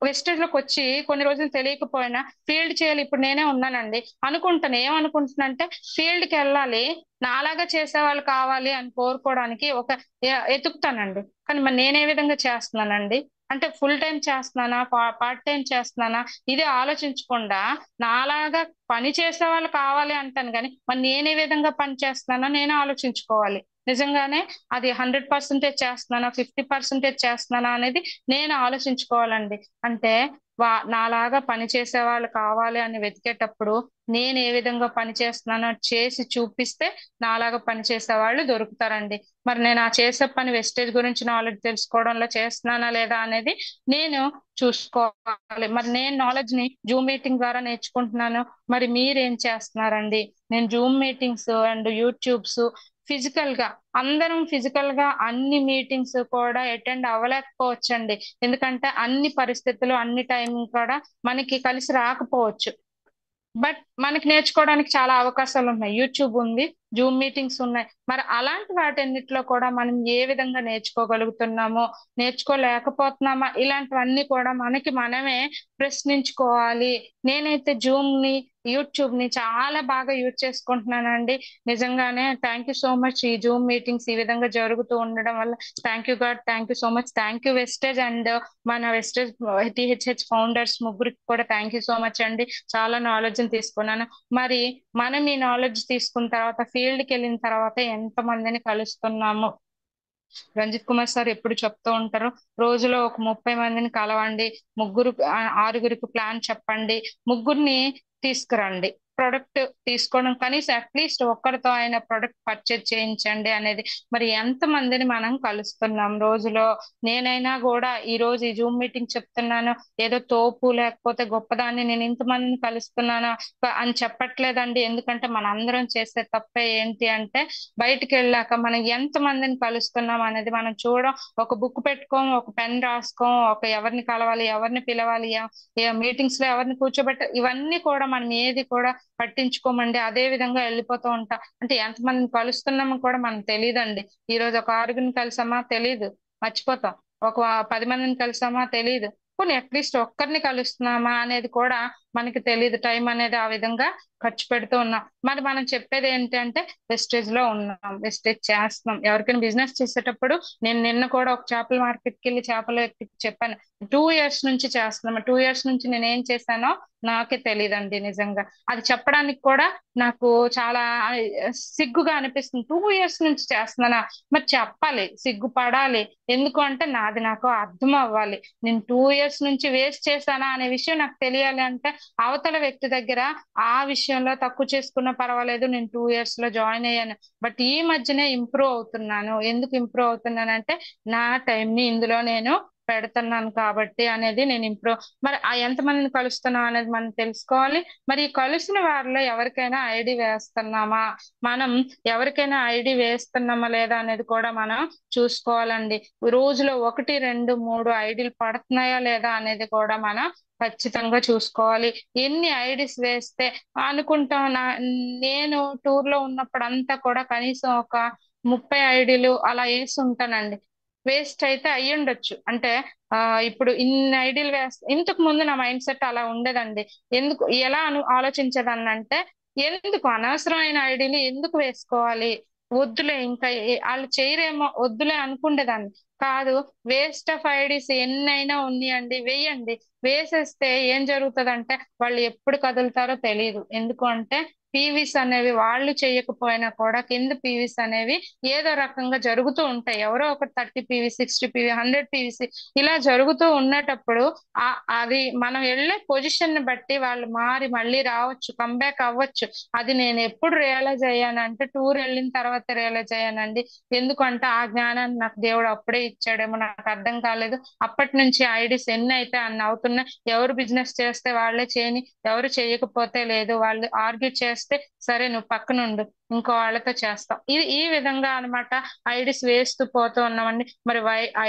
వెస్టేజ్ లోకి వచ్చి కొన్ని రోజులు తెలియకపోయినా ఫీల్డ్ చేయాలి, ఇప్పుడు నేనే ఉన్నానండి అనుకుంటాను. ఏమనుకుంటున్నా అంటే ఫీల్డ్ కి వెళ్ళాలి, నాలాగా చేసే వాళ్ళు కావాలి అని కోరుకోవడానికి ఎతుకుతానండి. కానీ మరి నేనే విధంగా చేస్తున్నానండి అంటే ఫుల్ టైం చేస్తున్నానా, పార్ట్ టైం చేస్తున్నానా, ఇది ఆలోచించకుండా నాలాగా పని చేసే వాళ్ళు కావాలి అంటాను. కానీ మరి నేనే విధంగా పని చేస్తున్నానో నేను ఆలోచించుకోవాలి. నిజంగానే అది 100% చేస్తున్నానా, 50% చేస్తున్నానా అనేది నేను ఆలోచించుకోవాలండి. అంటే నాలాగా పని చేసే వాళ్ళు కావాలి అని వెతికేటప్పుడు నేను ఏ విధంగా పని చేస్తున్నానో చేసి చూపిస్తే నాలాగా పని చేసే వాళ్ళు దొరుకుతారండి. మరి నేను ఆ చేసే పని వెస్టేజ్ గురించి నాలెడ్జ్ తెలుసుకోవడంలో చేస్తున్నానా లేదా అనేది నేను చూసుకోవాలి. మరి నేను నాలెడ్జ్ ని జూమ్ మీటింగ్ ద్వారా నేర్చుకుంటున్నాను. మరి మీరేం చేస్తున్నారండి? నేను Zoom meetings and YouTubes physical గా అందరం ఫిజికల్ గా అన్ని మీటింగ్స్ కూడా అటెండ్ అవ్వలేకపోవచ్చండి. ఎందుకంటే అన్ని పరిస్థితులు అన్ని టైం కూడా మనకి కలిసి రాకపోవచ్చు. బట్ మనకి నేర్చుకోవడానికి చాలా అవకాశాలు ఉన్నాయి. యూట్యూబ్ ఉంది, జూమ్ మీటింగ్స్ ఉన్నాయి. మరి అలాంటి వాటన్నిటిలో కూడా మనం ఏ విధంగా నేర్చుకోగలుగుతున్నామో, నేర్చుకోలేకపోతున్నామా, ఇలాంటివన్నీ కూడా మనకి మనమే ప్రశ్నించుకోవాలి. నేనైతే జూమ్ ని, యూట్యూబ్ ని చాలా బాగా యూజ్ చేసుకుంటున్నానండి. నిజంగానే థ్యాంక్ యూ సో మచ్. ఈ జూమ్ మీటింగ్స్ ఈ విధంగా జరుగుతూ ఉండడం వల్ల thank you God, thank you so much, thank you Vestige and మన వెస్టేజ్ టిహెచ్హెచ్ ఫౌండర్స్ ముగ్గురికి కూడా థ్యాంక్ యూ సో మచ్ అండి. చాలా నాలెడ్జ్ ని తీసుకున్నాను. మరి మనం ఈ నాలెడ్జ్ తీసుకున్న తర్వాత ఫీల్డ్ కి వెళ్ళిన తర్వాత ఎంత మందిని కలుస్తున్నాము? రంజిత్ కుమార్ సార్ ఎప్పుడు చెప్తూ ఉంటారు, రోజులో ఒక 30 మందిని కలవండి, ఆరుగురికి ప్లాన్ చెప్పండి, ముగ్గురిని తీసుకురండి, ప్రొడక్ట్ తీసుకోవడం కనీసం అట్లీస్ట్ ఒక్కరితో అయినా ప్రొడక్ట్ పర్చేజ్ చేయించండి అనేది. మరి ఎంత మందిని మనం కలుస్తున్నాం రోజులో? నేనైనా కూడా ఈ రోజు ఈ జూమ్ మీటింగ్ చెప్తున్నాను ఏదో తోపు లేకపోతే గొప్పదాన్ని నేను ఇంతమందిని కలుస్తున్నాను అని చెప్పట్లేదండి. ఎందుకంటే మన అందరం చేసే తప్పే ఏంటి అంటే బయటికి వెళ్ళాక మనం ఎంత మందిని కలుస్తున్నాం అనేది మనం చూడం. ఒక బుక్ పెట్టుకోం, ఒక పెన్ రాసుకోం, ఒక ఎవరిని కలవాలి, ఎవరిని పిలవాలి, మీటింగ్స్ లో ఎవరిని ఇవన్నీ కూడా మనం ఏది కూడా పట్టించుకోమండి. అదే విధంగా వెళ్ళిపోతూ ఉంటాం. అంటే ఎంతమందిని కలుస్తున్నామో కూడా మనకు తెలియదండి. ఈ రోజు ఒక ఆరుగురిని కలిసామా తెలీదు, మర్చిపోతాం. ఒక 10 మందిని కలిసామా తెలీదు. పోనీ అట్లీస్ట్ ఒక్కరిని కలుస్తున్నామా అనేది కూడా మనకి తెలియదు. టైం అనేది ఆ విధంగా ఖర్చు పెడుతూ ఉన్నాం. మరి మనం చెప్పేది ఏంటంటే వెస్టేజ్ లో ఉన్నాం, వెస్టేజ్ చేస్తున్నాం. ఎవరికైనా బిజినెస్ చేసేటప్పుడు నేను నిన్న కూడా ఒక చేపల మార్కెట్ కి వెళ్ళి చేపల చెప్పాను. 2 ఇయర్స్ నుంచి చేస్తున్నాం. 2 ఇయర్స్ నుంచి నేను ఏం చేశానో నాకే తెలియదండి నిజంగా. అది చెప్పడానికి కూడా నాకు చాలా సిగ్గుగా అనిపిస్తుంది. 2 ఇయర్స్ నుంచి చేస్తున్నానా? మరి చెప్పాలి, సిగ్గుపడాలి. ఎందుకు అంటే నాది నాకు అర్థం అవ్వాలి. నేను 2 ఇయర్స్ నుంచి వేస్ట్ చేశానా అనే విషయం నాకు తెలియాలి అంటే అవతల వ్యక్తి దగ్గర ఆ విషయంలో తక్కువ చేసుకున్నా పర్వాలేదు, నేను 2 ఇయర్స్ లో జాయిన్ అయ్యాను. బట్ ఈ మధ్యనే ఇంప్రూవ్ అవుతున్నాను. ఎందుకు ఇంప్రూవ్ అవుతున్నానంటే నా టైం ని ఇందులో నేను పెడుతున్నాను కాబట్టి అనేది నేను ఇంప్రూవ్. మరి ఆ ఎంత మందిని కలుస్తున్నాం అనేది మనం తెలుసుకోవాలి. మరి ఈ కలిసిన వారిలో ఎవరికైనా ఐడి వేస్తున్నామా, మనం ఎవరికైనా ఐడి వేస్తున్నామా లేదా అనేది కూడా మనం చూసుకోవాలండి. రోజులో 1, 2, 3 ఐడీలు పడుతున్నాయా లేదా అనేది కూడా మనం ఖచ్చితంగా చూసుకోవాలి. ఎన్ని ఐడీస్ వేస్తే అనుకుంటాం నేను టూర్ లో ఉన్నప్పుడు అంతా కూడా కనీసం ఒక 30 ఐడీలు అలా వేసి ఉంటానండి. వేస్ట్ అయితే అయ్యుండొచ్చు. అంటే ఇప్పుడు ఇన్ని ఐడీలు ఇంతకు ముందు నా మైండ్ సెట్ అలా ఉండేదండి. ఎందుకు ఎలా ఆలోచించేదాన్ని అంటే ఎందుకు అనవసరమైన ఐడీలు ఎందుకు వేసుకోవాలి, వద్దులే ఇంకా వాళ్ళు చేయరేమో వద్దులే అనుకుండేదాన్ని. కాదు, వేస్ట్ ఆఫ్ ఐడీస్ ఎన్నైనా ఉన్నాయండి, వేయండి. వేసేస్తే ఏం జరుగుతుందంటే వాళ్ళు ఎప్పుడు కదులుతారో తెలియదు. ఎందుకు అంటే పీవీస్ అనేవి వాళ్ళు చేయకపోయినా కూడా కింద పీవీస్ అనేవి ఏదో రకంగా జరుగుతూ ఉంటాయి. ఎవరో ఒక 30 పీవీ, 60 పీవీ, 100 పీవీసీ ఇలా జరుగుతూ ఉన్నటప్పుడు అది మనం వెళ్ళే పొజిషన్ ని బట్టి వాళ్ళు మారి మళ్ళీ రావచ్చు, కంబ్యాక్ అవ్వచ్చు. అది నేను ఎప్పుడు రియలైజ్ అయ్యానంటే టూర్ వెళ్ళిన తర్వాత రియలైజ్ అయ్యానండి. ఎందుకంటే ఆ జ్ఞానాన్ని నాకు దేవుడు అప్పుడే ఇచ్చాడేమో, నాకు అర్థం కాలేదు. అప్పటి నుంచి ఐడీస్ ఎన్ని అయితే అన్ని అవుతున్నా, ఎవరు బిజినెస్ చేస్తే వాళ్ళే చేయని, ఎవరు చేయకపోతే లేదు. వాళ్ళు ఆర్గ్యూ చేస్తే సరే నువ్వు పక్కనుండు, ఇంకో వాళ్ళతో చేస్తాం. ఈ విధంగా అన్నమాట ఐడీస్ వేస్తూ పోతూ ఉన్నామండి. మరి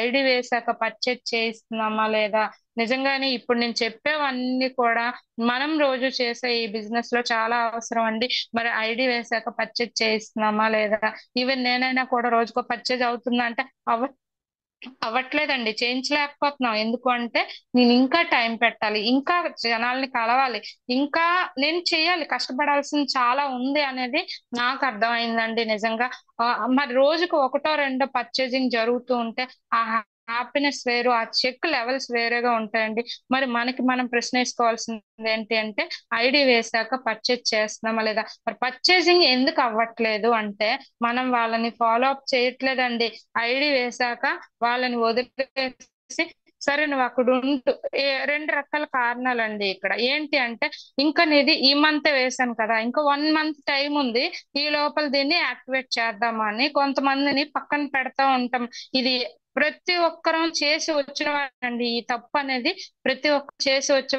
ఐడి వేసాక పర్చేజ్ చేయిస్తున్నామా లేదా? నిజంగానే ఇప్పుడు నేను చెప్పేవన్నీ కూడా మనం రోజు చేసే ఈ బిజినెస్ లో చాలా అవసరం అండి. మరి ఐడి వేసాక పర్చేజ్ చేయిస్తున్నామా లేదా? ఈవెన్ నేనైనా కూడా రోజుకో పర్చేజ్ అవుతుందా అంటే అవ్వట్లేదండి, చేయించలేకపోతున్నాం. ఎందుకు అంటే నేను ఇంకా టైం పెట్టాలి, ఇంకా జనాల్ని కలవాలి, ఇంకా నేను చేయాలి, కష్టపడాల్సింది చాలా ఉంది అనేది నాకు అర్థమైందండి నిజంగా. మరి రోజుకు ఒకటో రెండో పర్చేజింగ్ జరుగుతూ ఉంటే ఆ హ్యాపీనెస్ వేరు, ఆ చెక్ లెవెల్స్ వేరేగా ఉంటాయండి. మరి మనకి మనం ప్రశ్న వేసుకోవాల్సింది ఏంటి అంటే ఐడి వేసాక పర్చేజ్ చేస్తున్నామా లేదా? మరి పర్చేజింగ్ ఎందుకు అవ్వట్లేదు అంటే మనం వాళ్ళని ఫాలో అప్ చేయట్లేదండి. ఐడి వేసాక వాళ్ళని వదిలేసి సరే నువ్వు అక్కడ ఉంటూ రెండు రకాల కారణాలండి ఇక్కడ. ఏంటి అంటే ఇంకా నీది ఈ మంత్ వేసాను కదా, ఇంకా 1 మంత్ టైం ఉంది, ఈ లోపల దీన్ని యాక్టివేట్ చేద్దామని కొంతమందిని పక్కన పెడతా ఉంటాం. ఇది ప్రతి ఒక్కరం చేసి వచ్చిన వాళ్ళండి ఈ తప్పు అనేది. ప్రతి ఒక్కరు చేసి వచ్చే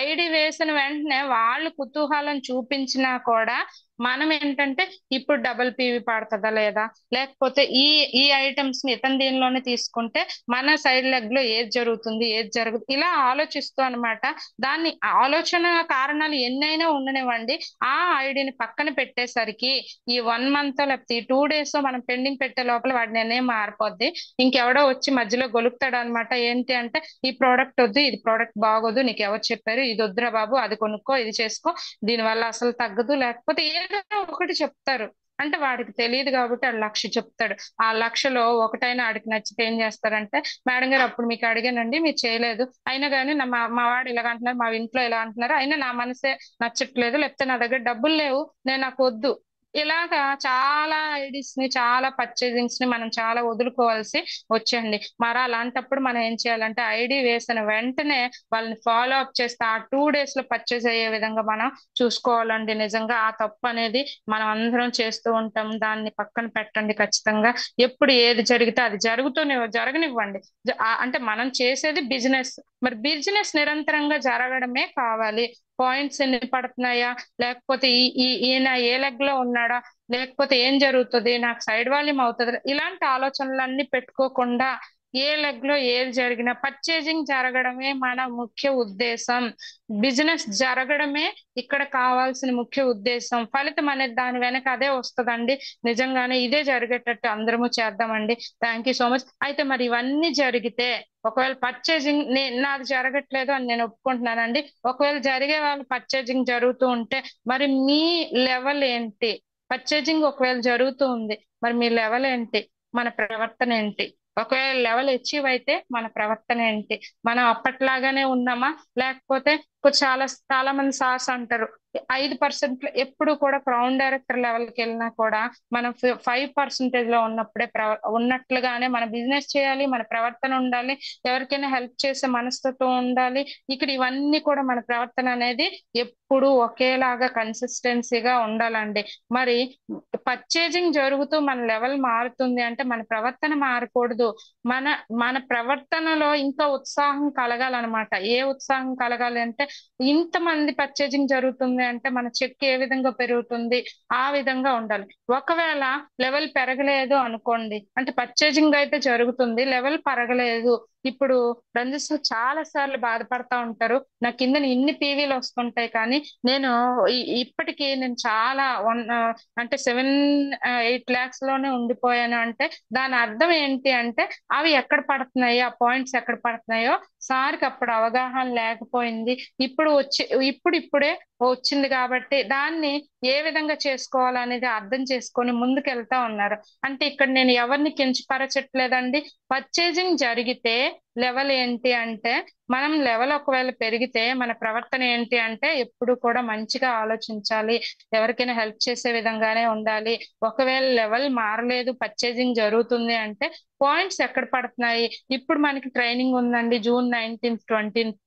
ఐడి వేసిన వెంటనే వాళ్ళు కుతూహలం చూపించినా కూడా మనం ఏంటంటే ఇప్పుడు డబుల్ పీవీ పడుతుందా లేదా, లేకపోతే ఈ ఈ ఐటమ్స్ ని ఇతని దీనిలోనే తీసుకుంటే మన సైడ్ లెగ్ లో ఏది జరుగుతుంది ఏది జరుగుతుంది ఇలా ఆలోచిస్తూ అన్నమాట. దాన్ని ఆలోచన కారణాలు ఎన్నైనా ఉండనివ్వండి, ఆ ఐడిని పక్కన పెట్టేసరికి ఈ 1 మంత్ లేకపోతే ఈ 2 days మనం పెండింగ్ పెట్టే లోపల వాడి నిర్ణయం మారిపోద్ది. ఇంకెవడో వచ్చి మధ్యలో గొలుపుతాడు అనమాట. ఏంటి అంటే ఈ ప్రోడక్ట్ వద్దు, ఇది ప్రోడక్ట్ బాగోదు, నీకు ఎవరు చెప్పారు, ఇది వద్దురా బాబు, అది కొనుక్కో, ఇది చేసుకో, దీనివల్ల అసలు తగ్గదు, లేకపోతే ఏదో ఒకటి చెప్తారు. అంటే వాడికి తెలియదు కాబట్టి ఆ 1,00,000 చెప్తాడు. ఆ 1,00,000లో ఒకటైనా ఆడికి నచ్చితే ఏం చేస్తారంటే, మేడం గారు అప్పుడు మీకు అడిగానండి మీరు చేయలేదు, అయినా కానీ మా వాడు ఇలాగ అంటున్నారు, మా ఇంట్లో ఇలా అంటున్నారు, అయినా నా మనసే నచ్చట్లేదు, లేకపోతే నా దగ్గర డబ్బులు లేవు, నేను నాకు వద్దు. ఇలాగా చాలా ఐడీస్ ని, చాలా పర్చేజింగ్స్ ని మనం చాలా వదులుకోవాల్సి వచ్చండి. మరి అలాంటప్పుడు మనం ఏం చేయాలంటే ఐడి వేసిన వెంటనే వాళ్ళని ఫాలో అప్ చేస్తే ఆ 2 days లో పర్చేజ్ అయ్యే విధంగా మనం చూసుకోవాలండి. నిజంగా ఆ తప్పు అనేది మనం అందరం చేస్తూ ఉంటాం. దాన్ని పక్కన పెట్టండి ఖచ్చితంగా. ఎప్పుడు ఏది జరిగితే అది జరగనివ్వండి. అంటే మనం చేసేది బిజినెస్, మరి బిజినెస్ నిరంతరంగా జరగడమే కావాలి. పాయింట్స్ ఎన్ని పడుతున్నాయా, లేకపోతే ఈయన ఏ లెగ్ లో ఉన్నాడా, లేకపోతే ఏం జరుగుతుంది, నాకు సైడ్ వాల్యూమ్ అవుతుంది, ఇలాంటి ఆలోచనలన్నీ పెట్టుకోకుండా ఏ లెగ్ లో ఏది జరిగినా పర్చేజింగ్ జరగడమే మన ముఖ్య ఉద్దేశం. బిజినెస్ జరగడమే ఇక్కడ కావాల్సిన ముఖ్య ఉద్దేశం. ఫలితం అనేది దాని వెనక అదే వస్తుందండి. నిజంగానే ఇదే జరిగేటట్టు అందరము చేద్దామండి. Thank you so much. అయితే మరి ఇవన్నీ జరిగితే ఒకవేళ పర్చేజింగ్ నాది జరగట్లేదు అని నేను ఒప్పుకుంటున్నానండి. ఒకవేళ జరిగే వాళ్ళు పర్చేజింగ్ జరుగుతూ ఉంటే మరి మీ లెవెల్ ఏంటి? పర్చేజింగ్ ఒకవేళ జరుగుతూ ఉంది, మరి మీ లెవెల్ ఏంటి? మన ప్రవర్తన ఏంటి? ఒకవేళ లెవెల్ అచీవ్ అయితే మన ప్రవర్తన ఏంటి? మనం అప్పట్లాగానే ఉన్నామా, లేకపోతే చాలా చాలా మంది సార్స్ అంటారు 5% ఎప్పుడు కూడా క్రౌన్ డైరెక్టర్ లెవెల్కి వెళ్ళినా కూడా మనం 5% లో ఉన్నప్పుడే ఉన్నట్లుగానే మన బిజినెస్ చేయాలి, మన ప్రవర్తన ఉండాలి, ఎవరికైనా హెల్ప్ చేసే మనస్తత్వం ఉండాలి. ఇక్కడ ఇవన్నీ కూడా మన ప్రవర్తన అనేది ఎప్పుడు ఒకేలాగా కన్సిస్టెన్సీగా ఉండాలండి. మరి పర్చేజింగ్ జరుగుతూ మన లెవెల్ మారుతుంది అంటే మన ప్రవర్తన మారకూడదు. మన మన ప్రవర్తనలో ఇంకా ఉత్సాహం కలగాలన్నమాట. ఏ ఉత్సాహం కలగాలి అంటే ఇంతమంది పర్చేజింగ్ జరుగుతుంది అంటే మన చెక్ ఏ విధంగా పెరుగుతుంది, ఆ విధంగా ఉండాలి. ఒకవేళ లెవెల్ పెరగలేదు అనుకోండి, అంటే పర్చేజింగ్ అయితే జరుగుతుంది, లెవెల్ పెరగలేదు, ఇప్పుడు రంజిత్ చాలా సార్లు బాధపడతా ఉంటారు, నా కింద ఇన్ని పీవీలు వస్తుంటాయి కానీ నేను ఇప్పటికీ నేను చాలా అంటే 7-8 lakhs లోనే ఉండిపోయాను అంటే దాని అర్థం ఏంటి అంటే అవి ఎక్కడ పడుతున్నాయో, ఆ పాయింట్స్ ఎక్కడ పడుతున్నాయో సార్కి అప్పుడు అవగాహన లేకపోయింది. ఇప్పుడే వచ్చింది కాబట్టి దాన్ని ఏ విధంగా చేసుకోవాలనేది అర్థం చేసుకొని ముందుకెళ్తా ఉన్నారు. అంటే ఇక్కడ నేను ఎవరిని కించపరచట్లేదండి. పర్చేజింగ్ జరిగితే లెవెల్ ఏంటి అంటే మనం లెవెల్ ఒకవేళ పెరిగితే మన ప్రవర్తన ఏంటి అంటే ఎప్పుడు కూడా మంచిగా ఆలోచించాలి, ఎవరికైనా హెల్ప్ చేసే విధంగానే ఉండాలి. ఒకవేళ లెవెల్ మారలేదు, పర్చేజింగ్ జరుగుతుంది అంటే పాయింట్స్ ఎక్కడ పడుతున్నాయి. ఇప్పుడు మనకి ట్రైనింగ్ ఉందండి, June 19th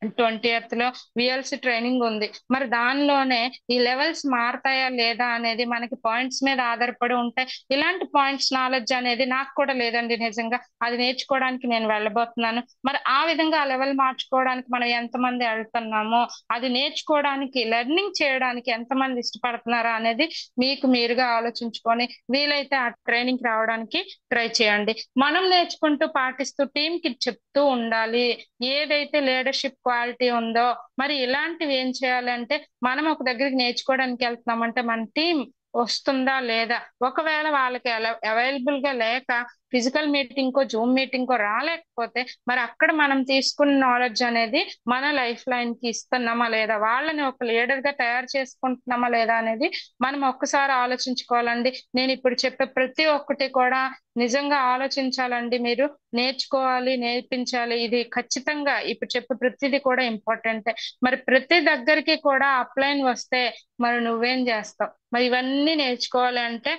20th లో విఎల్సి ట్రైనింగ్ ఉంది. మరి దానిలోనే ఈ లెవెల్స్ మారతాయా లేదా అనేది మనకి పాయింట్స్ మీద ఆధారపడి ఉంటాయి. ఇలాంటి పాయింట్స్ నాలెడ్జ్ అనేది నాకు కూడా లేదండి నిజంగా. అది నేర్చుకోవడానికి నేను వెళ్ళబోతున్నాను. మరి ఆ విధంగా ఆ లెవెల్ మార్చుకోవడానికి మనం ఎంతమంది వెళ్తున్నామో, అది నేర్చుకోవడానికి లెర్నింగ్ చేయడానికి ఎంతమంది ఇష్టపడుతున్నారా అనేది మీకు మీరుగా ఆలోచించుకొని వీలైతే ఆ ట్రైనింగ్ రావడానికి ట్రై చేయండి. మనం నేర్చుకుంటూ పాటిస్తూ టీమ్ కి చెప్తూ ఉండాలి ఏదైతే లీడర్షిప్ క్వాలిటీ ఉందో. మరి ఇలాంటివి ఏం చేయాలంటే మనం ఒక దగ్గరికి నేర్చుకోవడానికి వెళ్తున్నామంటే మన టీం వస్తుందా లేదా, ఒకవేళ వాళ్ళకి అవైలబుల్ గా లేక ఫిజికల్ మీటింగ్ కో జూమ్ మీటింగ్ కో రాలేకపోతే మరి అక్కడ మనం తీసుకున్న నాలెడ్జ్ అనేది మన లైఫ్ లైన్ కి ఇస్తున్నామా లేదా, వాళ్ళని ఒక లీడర్ గా తయారు చేసుకుంటున్నామా లేదా అనేది మనం ఒక్కసారి ఆలోచించుకోవాలండి. నేను ఇప్పుడు చెప్పే ప్రతి ఒక్కటి కూడా నిజంగా ఆలోచించాలండి. మీరు నేర్చుకోవాలి, నేర్పించాలి. ఇది ఖచ్చితంగా ఇప్పుడు చెప్పే ప్రతిదీ కూడా ఇంపార్టెంట్. మరి ప్రతి దగ్గరికి కూడా అప్లైన్ వస్తే మరి నువ్వేం చేస్తావు? మరి ఇవన్నీ నేర్చుకోవాలి అంటే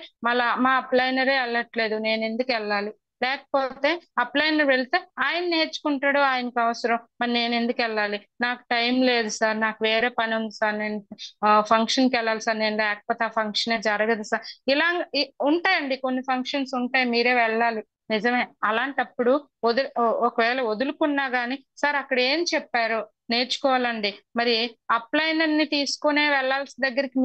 మా అప్లైనరే వెళ్ళట్లేదు, నేను ఎందుకు వెళ్ళాలి? లేకపోతే అప్లైనర్ వెళ్తే ఆయన నేర్చుకుంటాడు, ఆయనకు అవసరం, మరి నేను ఎందుకు వెళ్ళాలి, నాకు టైం లేదు సార్, నాకు వేరే పని ఉంది సార్, నేను ఫంక్షన్కి వెళ్ళాలి సార్, నేను లేకపోతే ఆ ఫంక్షనే జరగదు సార్. ఇలా ఉంటాయండి, కొన్ని ఫంక్షన్స్ ఉంటాయి, మీరే వెళ్ళాలి, నిజమే. అలాంటప్పుడు ఒకవేళ వదులుకున్నా గానీ, సార్ అక్కడ ఏం చెప్పారు నేర్చుకోవాలండి. మరి అప్లైనర్ ని తీసుకునే వెళ్ళాల్సిన దగ్గరికి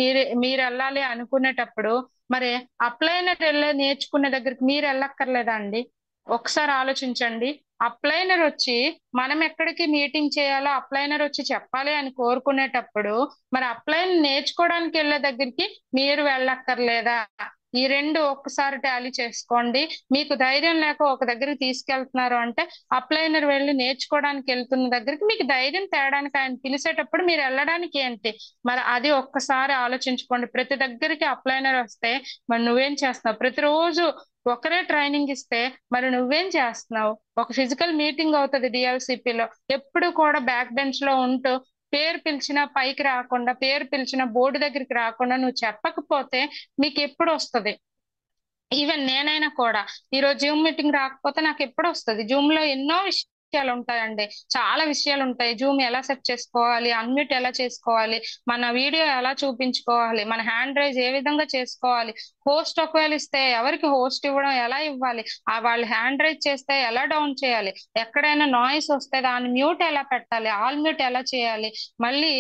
మీరు వెళ్ళాలి అనుకునేటప్పుడు, మరి అప్లైనర్ వెళ్ళే నేర్చుకునే దగ్గరికి మీరు వెళ్ళక్కర్లేదా అండి? ఒకసారి ఆలోచించండి. అప్లైనర్ వచ్చి మనం ఎక్కడికి మీటింగ్ చేయాలో అప్లైనర్ వచ్చి చెప్పాలి అని కోరుకునేటప్పుడు, మరి అప్లైనర్ నేర్చుకోవడానికి వెళ్ళే దగ్గరికి మీరు వెళ్ళక్కర్లేదా? ఈ రెండు ఒక్కసారి టాలీ చేసుకోండి. మీకు ధైర్యం లేక ఒక దగ్గరికి తీసుకెళ్తున్నారు అంటే, అప్లైనర్ వెళ్ళి నేర్చుకోవడానికి వెళ్తున్న దగ్గరికి మీకు ధైర్యం తేడానికి ఆయన పిలిచేటప్పుడు మీరు వెళ్ళడానికి ఏంటి? మరి అది ఒక్కసారి ఆలోచించుకోండి. ప్రతి దగ్గరికి అప్లైనర్ వస్తే మరి నువ్వేం చేస్తున్నావు? ప్రతిరోజు ఒకరే ట్రైనింగ్ ఇస్తే మరి నువ్వేం చేస్తున్నావు? ఒక ఫిజికల్ మీటింగ్ అవుతుంది డిఎల్సిపిలో, ఎప్పుడు కూడా బ్యాక్ బెంచ్ లో ఉంటూ పేరు పిలిచినా పైకి రాకుండా, పేరు పిలిచిన బోర్డు దగ్గరికి రాకుండా నువ్వు చెప్పకపోతే మీకు ఎప్పుడు వస్తుంది? ఈవెన్ నేనైనా కూడా ఈరోజు జూమ్ మీటింగ్ రాకపోతే నాకు ఎప్పుడు వస్తుంది? జూమ్ లో ఎన్నో విషయాలు ఉంటాయండి, చాలా విషయాలు ఉంటాయి. జూమ్ ఎలా సెట్ చేసుకోవాలి, అన్మ్యూట్ ఎలా చేసుకోవాలి, మన వీడియో ఎలా చూపించుకోవాలి, మన హ్యాండ్ రైజ్ ఏ విధంగా చేసుకోవాలి, హోస్ట్ ఒకవేళ ఇస్తే ఎవరికి హోస్ట్ ఇవ్వడం ఎలా ఇవ్వాలి, వాళ్ళు హ్యాండ్ రైజ్ చేస్తే ఎలా డౌన్ చేయాలి, ఎక్కడైనా నాయిస్ వస్తే దాన్ని మ్యూట్ ఎలా పెట్టాలి, ఆల్ మ్యూట్ ఎలా చేయాలి, మళ్ళీ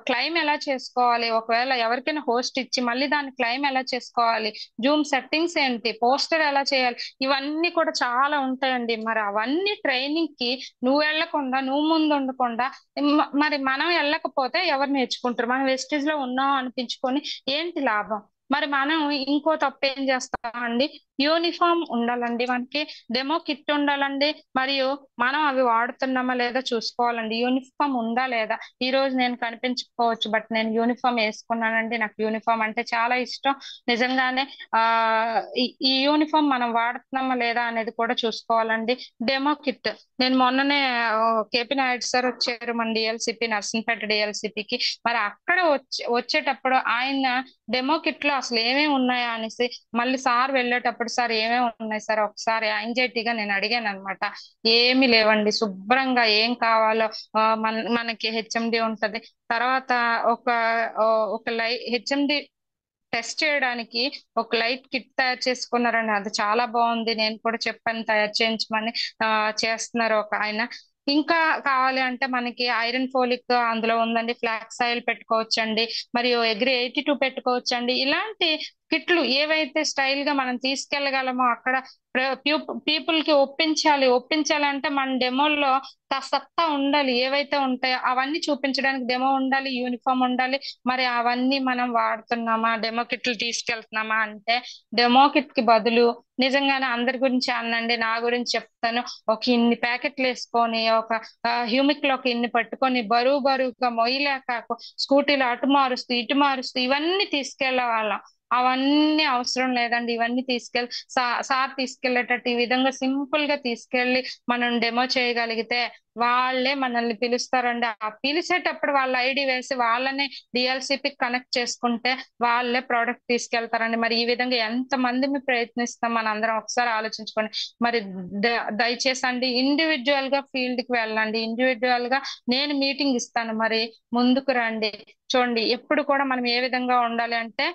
క్లైమ్ ఎలా చేసుకోవాలి, ఒకవేళ ఎవరికైనా హోస్ట్ ఇచ్చి మళ్ళీ దాన్ని క్లైమ్ ఎలా చేసుకోవాలి, జూమ్ సెట్టింగ్స్ ఏంటి, పోస్టర్ ఎలా చేయాలి, ఇవన్నీ కూడా చాలా ఉంటాయండి. మరి అవన్నీ ట్రైనింగ్ కి నువ్వు వెళ్లకుండా, నువ్వు ముందు ఉండకుండా మరి మనం వెళ్ళకపోతే ఎవరు నేర్చుకుంటారు? మనం వెస్టేజ్ లో ఉన్నాం అనిపించుకొని ఏంటి లాభం? మరి మనం ఇంకో తప్పు ఏం చేస్తామండి, యూనిఫామ్ ఉండాలండి, మనకి డెమో కిట్ ఉండాలండి, మరియు మనం అవి వాడుతున్నామా లేదా చూసుకోవాలండి. యూనిఫామ్ ఉందా లేదా? ఈ రోజు నేను కనిపించకపోవచ్చు, బట్ నేను యూనిఫామ్ వేసుకున్నానండి, నాకు యూనిఫామ్ అంటే చాలా ఇష్టం. నిజంగానే ఆ ఈ యూనిఫామ్ మనం వాడుతున్నామా లేదా అనేది కూడా చూసుకోవాలండి. డెమో కిట్, నేను మొన్ననే కేపీ నాయుడు సార్ వచ్చారు మన డిఎల్సిపి, నర్సంపేట డిఎల్సిపికి. మరి అక్కడ వచ్చేటప్పుడు ఆయన డెమో కిట్ లో అసలు ఏమేమి ఉన్నాయా అనేసి, మళ్ళీ సార్ వెళ్ళేటప్పుడు సార్ ఏమేమి ఉన్నాయి సార్ ఒకసారి యాంగ్జైటీగా నేను అడిగాను అనమాట. ఏమి లేవండి, శుభ్రంగా ఏం కావాలో మనకి హెచ్ఎండి ఉంటది. తర్వాత ఒక ఒక హెచ్ఎండి టెస్ట్ చేయడానికి ఒక లైట్ కిట్ తయారు చేసుకున్నారండి, అది చాలా బాగుంది. నేను కూడా చెప్పాను తయారు చేయించమని, చేస్తున్నారు ఒక ఆయన. ఇంకా కావాలి అంటే మనకి ఐరన్ ఫోలిక్ అందులో ఉందండి, ఫ్లాక్స్ ఆయిల్ పెట్టుకోవచ్చండి, మరియు ఎగ్రి 82 పెట్టుకోవచ్చండి. ఇలాంటి కిట్లు ఏవైతే స్టైల్ గా మనం తీసుకెళ్లగలమో అక్కడ పీపుల్ కి ఒప్పించాలంటే మన డెమోల్లో సత్తా ఉండాలి. ఏవైతే ఉంటాయో అవన్నీ చూపించడానికి డెమో ఉండాలి, యూనిఫామ్ ఉండాలి. మరి అవన్నీ మనం వాడుతున్నామా, డెమో కిట్లు తీసుకెళ్తున్నామా అంటే, డెమో కిట్ కి బదులు నిజంగానే అందరి గురించి అనండి, నా గురించి చెప్తాను, ఒక ఇన్ని ప్యాకెట్లు వేసుకొని ఒక హ్యూమిక్ లో ఒక ఇన్ని పట్టుకొని బరువుగా మొయ్యలేక స్కూటీలో అటు మారుస్తూ ఇటు మారుస్తూ ఇవన్నీ తీసుకెళ్లే వాళ్ళం. అవన్నీ అవసరం లేదండి. ఇవన్నీ సార్ తీసుకెళ్లేటట్టు ఈ విధంగా సింపుల్ గా తీసుకెళ్లి మనం డెమో చేయగలిగితే వాళ్ళే మనల్ని పిలుస్తారండి. ఆ పిలిచేటప్పుడు వాళ్ళ ఐడి వేసి వాళ్ళనే డిఎల్సిపి కనెక్ట్ చేసుకుంటే వాళ్ళే ప్రోడక్ట్ తీసుకెళ్తారండి. మరి ఈ విధంగా ఎంత మందిని ప్రయత్నిస్తాం మన అందరం ఒకసారి ఆలోచించుకోండి. మరి దయచేసి అండి ఇండివిజువల్ గా ఫీల్డ్ కి వెళ్ళండి, ఇండివిజువల్ గా నేను మీటింగ్ ఇస్తాను, మరి ముందుకు రండి. చూడండి, ఎప్పుడు కూడా మనం ఏ విధంగా ఉండాలి అంటే,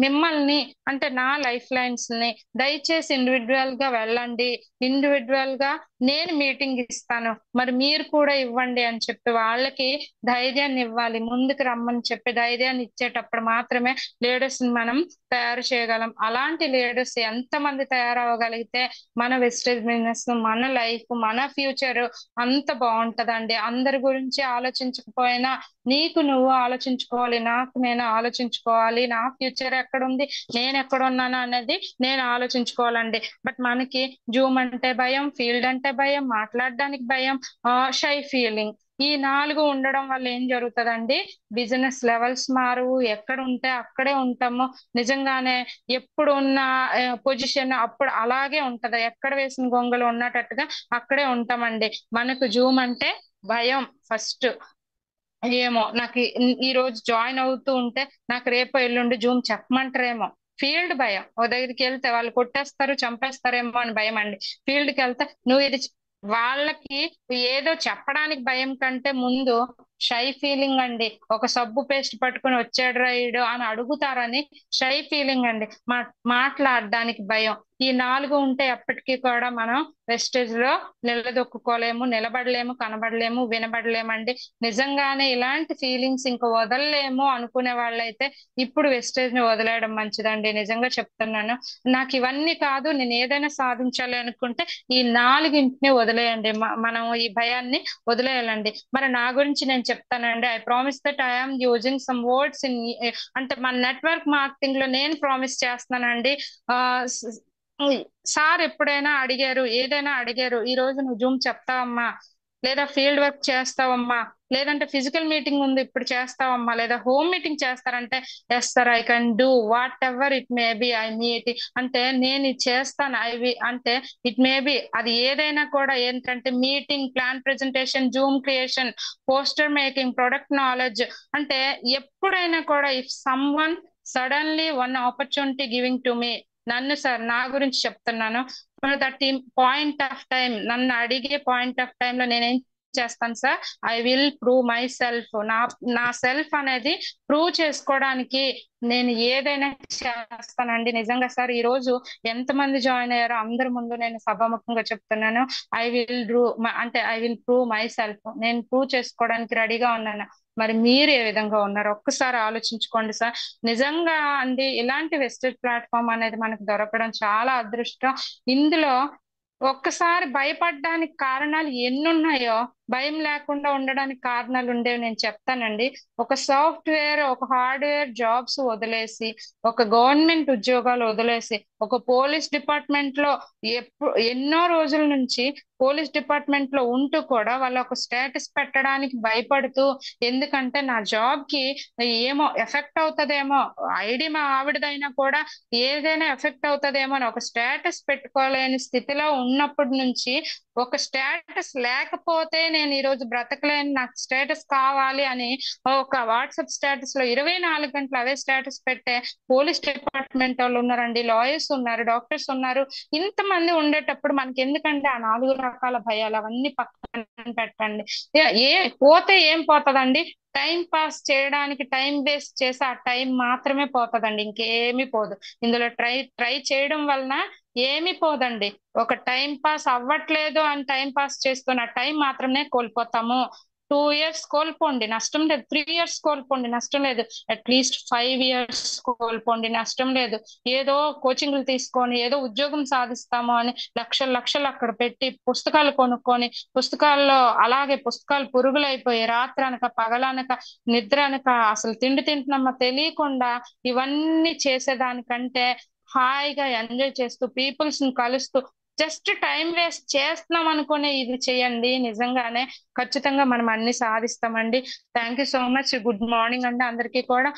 మిమ్మల్ని అంటే నా లైఫ్ లైన్స్ ని దయచేసి ఇండివిజువల్ గా వెళ్ళండి, ఇండివిజువల్ గా నేను మీటింగ్ ఇస్తాను, మరి మీరు కూడా ఇవ్వండి అని చెప్పి వాళ్ళకి ధైర్యాన్ని ఇవ్వాలి. ముందుకు రమ్మని చెప్పి ధైర్యాన్ని ఇచ్చేటప్పుడు మాత్రమే లీడర్స్ ని మనం తయారు చేయగలం. అలాంటి లీడర్స్ ఎంతమంది తయారవ్వగలిగితే మన వెస్టేజ్ బిజినెస్, మన లైఫ్, మన ఫ్యూచర్ అంత బాగుంటదండి. అందరి గురించి ఆలోచించకపోయినా నీకు నువ్వు ఆలోచించుకోవాలి, నాకు నేను ఆలోచించుకోవాలి, నా ఫ్యూచర్ ఎక్కడుంది, నేను ఎక్కడున్నాను అనేది నేను ఆలోచించుకోవాలండి. బట్ మనకి జూమ్ అంటే భయం, ఫీల్డ్ అంటే భయం, మాట్లాడడానికి భయం, షై ఫీలింగ్, ఈ 4 ఉండడం వల్ల ఏం జరుగుతుందండి, బిజినెస్ లెవెల్స్ మారు, ఎక్కడ ఉంటే అక్కడే ఉంటాము. నిజంగానే ఎప్పుడు ఉన్న పొజిషన్ అప్పుడు అలాగే ఉంటది, ఎక్కడ వేసిన గొంగలు ఉన్నట్టుగా అక్కడే ఉంటామండి. మనకు జూమ్ అంటే భయం ఫస్ట్. ఏమో నాకు ఈ రోజు జాయిన్ అవుతూ ఉంటే నాకు రేపు ఎల్లుండి జూమ్ చెప్పమంటారేమో, ఫీల్డ్ భయం. ఓ దగ్గరికి వెళ్తే వాళ్ళు కొట్టేస్తారు, చంపేస్తారేమో అని భయం అండి. ఫీల్డ్కి వెళ్తే నువ్వు ఇది వాళ్ళకి ఏదో చెప్పడానికి భయం కంటే ముందు షై ఫీలింగ్ అండి. ఒక సబ్బు పేస్ట్ పట్టుకొని వచ్చాడు రైడు అని అడుగుతారని షై ఫీలింగ్ అండి. మాట్లాడడానికి భయం. ఈ 4 ఉంటే ఎప్పటికీ కూడా మనం వెస్టేజ్ లో నిలదొక్కుకోలేము, నిలబడలేము, కనబడలేము, వినబడలేమండి. నిజంగానే ఇలాంటి ఫీలింగ్స్ ఇంక వదలలేము అనుకునే వాళ్ళైతే ఇప్పుడు వెస్టేజ్ ని వదిలేయడం మంచిదండి. నిజంగా చెప్తున్నాను. నాకు ఇవన్నీ కాదు, నేను ఏదైనా సాధించాలి అనుకుంటే ఈ 4ని వదిలేయండి. మనం ఈ భయాన్ని వదిలేయాలండి. మరి నా గురించి నేను చెప్తానండి. I promise that I'm using some words in, అంటే మన నెట్వర్క్ మార్కెటింగ్ లో నేను ప్రామిస్ చేస్తున్నానండి. ఆ సార్ ఎప్పుడైనా అడిగారు, ఏదైనా అడిగారు, ఈ రోజు నువ్వు జూమ్ చెప్తావమ్మా, లేదా ఫీల్డ్ వర్క్ చేస్తావమ్మా, లేదంటే ఫిజికల్ మీటింగ్ ఉంది ఇప్పుడు చేస్తావమ్మా, లేదా హోమ్ మీటింగ్ చేస్తారంటే yes sir I can do whatever it may be I need, అంటే నేను ఇది చేస్తాను అంటే ఇట్ మే బి అది ఏదైనా కూడా, ఏంటంటే meeting, plan presentation, zoom creation, poster making, product knowledge, అంటే ఎప్పుడైనా కూడా if someone suddenly one opportunity giving to me, నన్ను సార్ నా గురించి చెప్తున్నాను, దట్ పాయింట్ ఆఫ్ టైం, నన్ను అడిగే పాయింట్ ఆఫ్ టైం లో నేనేం చేస్తాను sir, I will prove my self. నా సెల్ఫ్ అనేది ప్రూవ్ చేసుకోవడానికి నేను ఏదైనా చేస్తానండి. నిజంగా సార్ ఈ రోజు ఎంతమంది జాయిన్ అయ్యారో అందరి ముందు నేను సభాముఖంగా చెప్తున్నాను, ఐ విల్ డూ, అంటే I will prove my self. నేను ప్రూవ్ చేసుకోవడానికి రెడీగా ఉన్నాను. మరి మీరు ఏ విధంగా ఉన్నారు ఒక్కసారి ఆలోచించుకోండి సార్. నిజంగా అండి ఇలాంటి వెస్టేజ్ ప్లాట్ఫామ్ అనేది మనకు దొరకడం చాలా అదృష్టం. ఇందులో ఒక్కసారి భయపడడానికి కారణాలు ఎన్నున్నాయో భయం లేకుండా ఉండడానికి కారణాలు ఉండేవి నేను చెప్తానండి. ఒక సాఫ్ట్వేర్, ఒక హార్డ్వేర్ జాబ్స్ వదిలేసి, ఒక గవర్నమెంట్ ఉద్యోగాలు వదిలేసి, ఒక పోలీస్ డిపార్ట్మెంట్ లో ఎన్నో రోజుల నుంచి పోలీస్ డిపార్ట్మెంట్ లో ఉంటూ కూడా వాళ్ళు ఒక స్టేటస్ పెట్టడానికి భయపడుతూ, ఎందుకంటే నా జాబ్ కి ఏమో ఎఫెక్ట్ అవుతదేమో, ఐడి మా ఆవిడదైనా కూడా ఏదైనా ఎఫెక్ట్ అవుతదేమో అని ఒక స్టేటస్ పెట్టుకోలేని స్థితిలో ఉన్నప్పటి నుంచి, ఒక స్టేటస్ లేకపోతే నేను ఈ రోజు బ్రతకలేను, నాకు స్టేటస్ కావాలి అని ఒక వాట్సాప్ స్టేటస్ లో 24 గంటలు అవే స్టేటస్ పెట్టే పోలీస్ డిపార్ట్మెంట్ వాళ్ళు ఉన్నారండి, లాయర్స్ ఉన్నారు, డాక్టర్స్ ఉన్నారు. ఇంతమంది ఉండేటప్పుడు మనకి ఎందుకంటే ఆ 4 రకాల భయాలు అవన్నీ పక్కన పెట్టండి. ఏ పోతే ఏం పోతదండి, టైం పాస్ చేయడానికి టైం వేస్ట్ చేసి ఆ టైం మాత్రమే పోతదండి, ఇంకేమీ పోదు. ఇందులో ట్రై ట్రై చేయడం వలన ఏమీ పోదండి. ఒక టైం పాస్ అవ్వట్లేదు అని టైం పాస్ చేస్తున్న టైం మాత్రమే కోల్పోతాము. 2 ఇయర్స్ కోల్పోండి నష్టం లేదు, 3 ఇయర్స్ కోల్పోండి నష్టం లేదు, అట్లీస్ట్ 5 ఇయర్స్ కోల్పోండి నష్టం లేదు. ఏదో కోచింగ్లు తీసుకొని ఏదో ఉద్యోగం సాధిస్తాము అని లక్షలు లక్షలు అక్కడ పెట్టి పుస్తకాలు కొనుక్కొని, పుస్తకాల్లో అలాగే పుస్తకాలు పురుగులైపోయి రాత్రనక పగలనక నిద్ర అనక అసలు తిండి తింటున్నామా తెలియకుండా ఇవన్నీ చేసేదానికంటే హాయిగా ఎంజాయ్ చేస్తూ పీపుల్స్ ని కలుస్తూ జస్ట్ టైం వేస్ట్ చేస్తున్నాం అనుకునే ఇది చేయండి. నిజంగానే ఖచ్చితంగా మనం అన్ని సాధిస్తామండి. Thank you so much. Good morning అండి అందరికీ కూడా.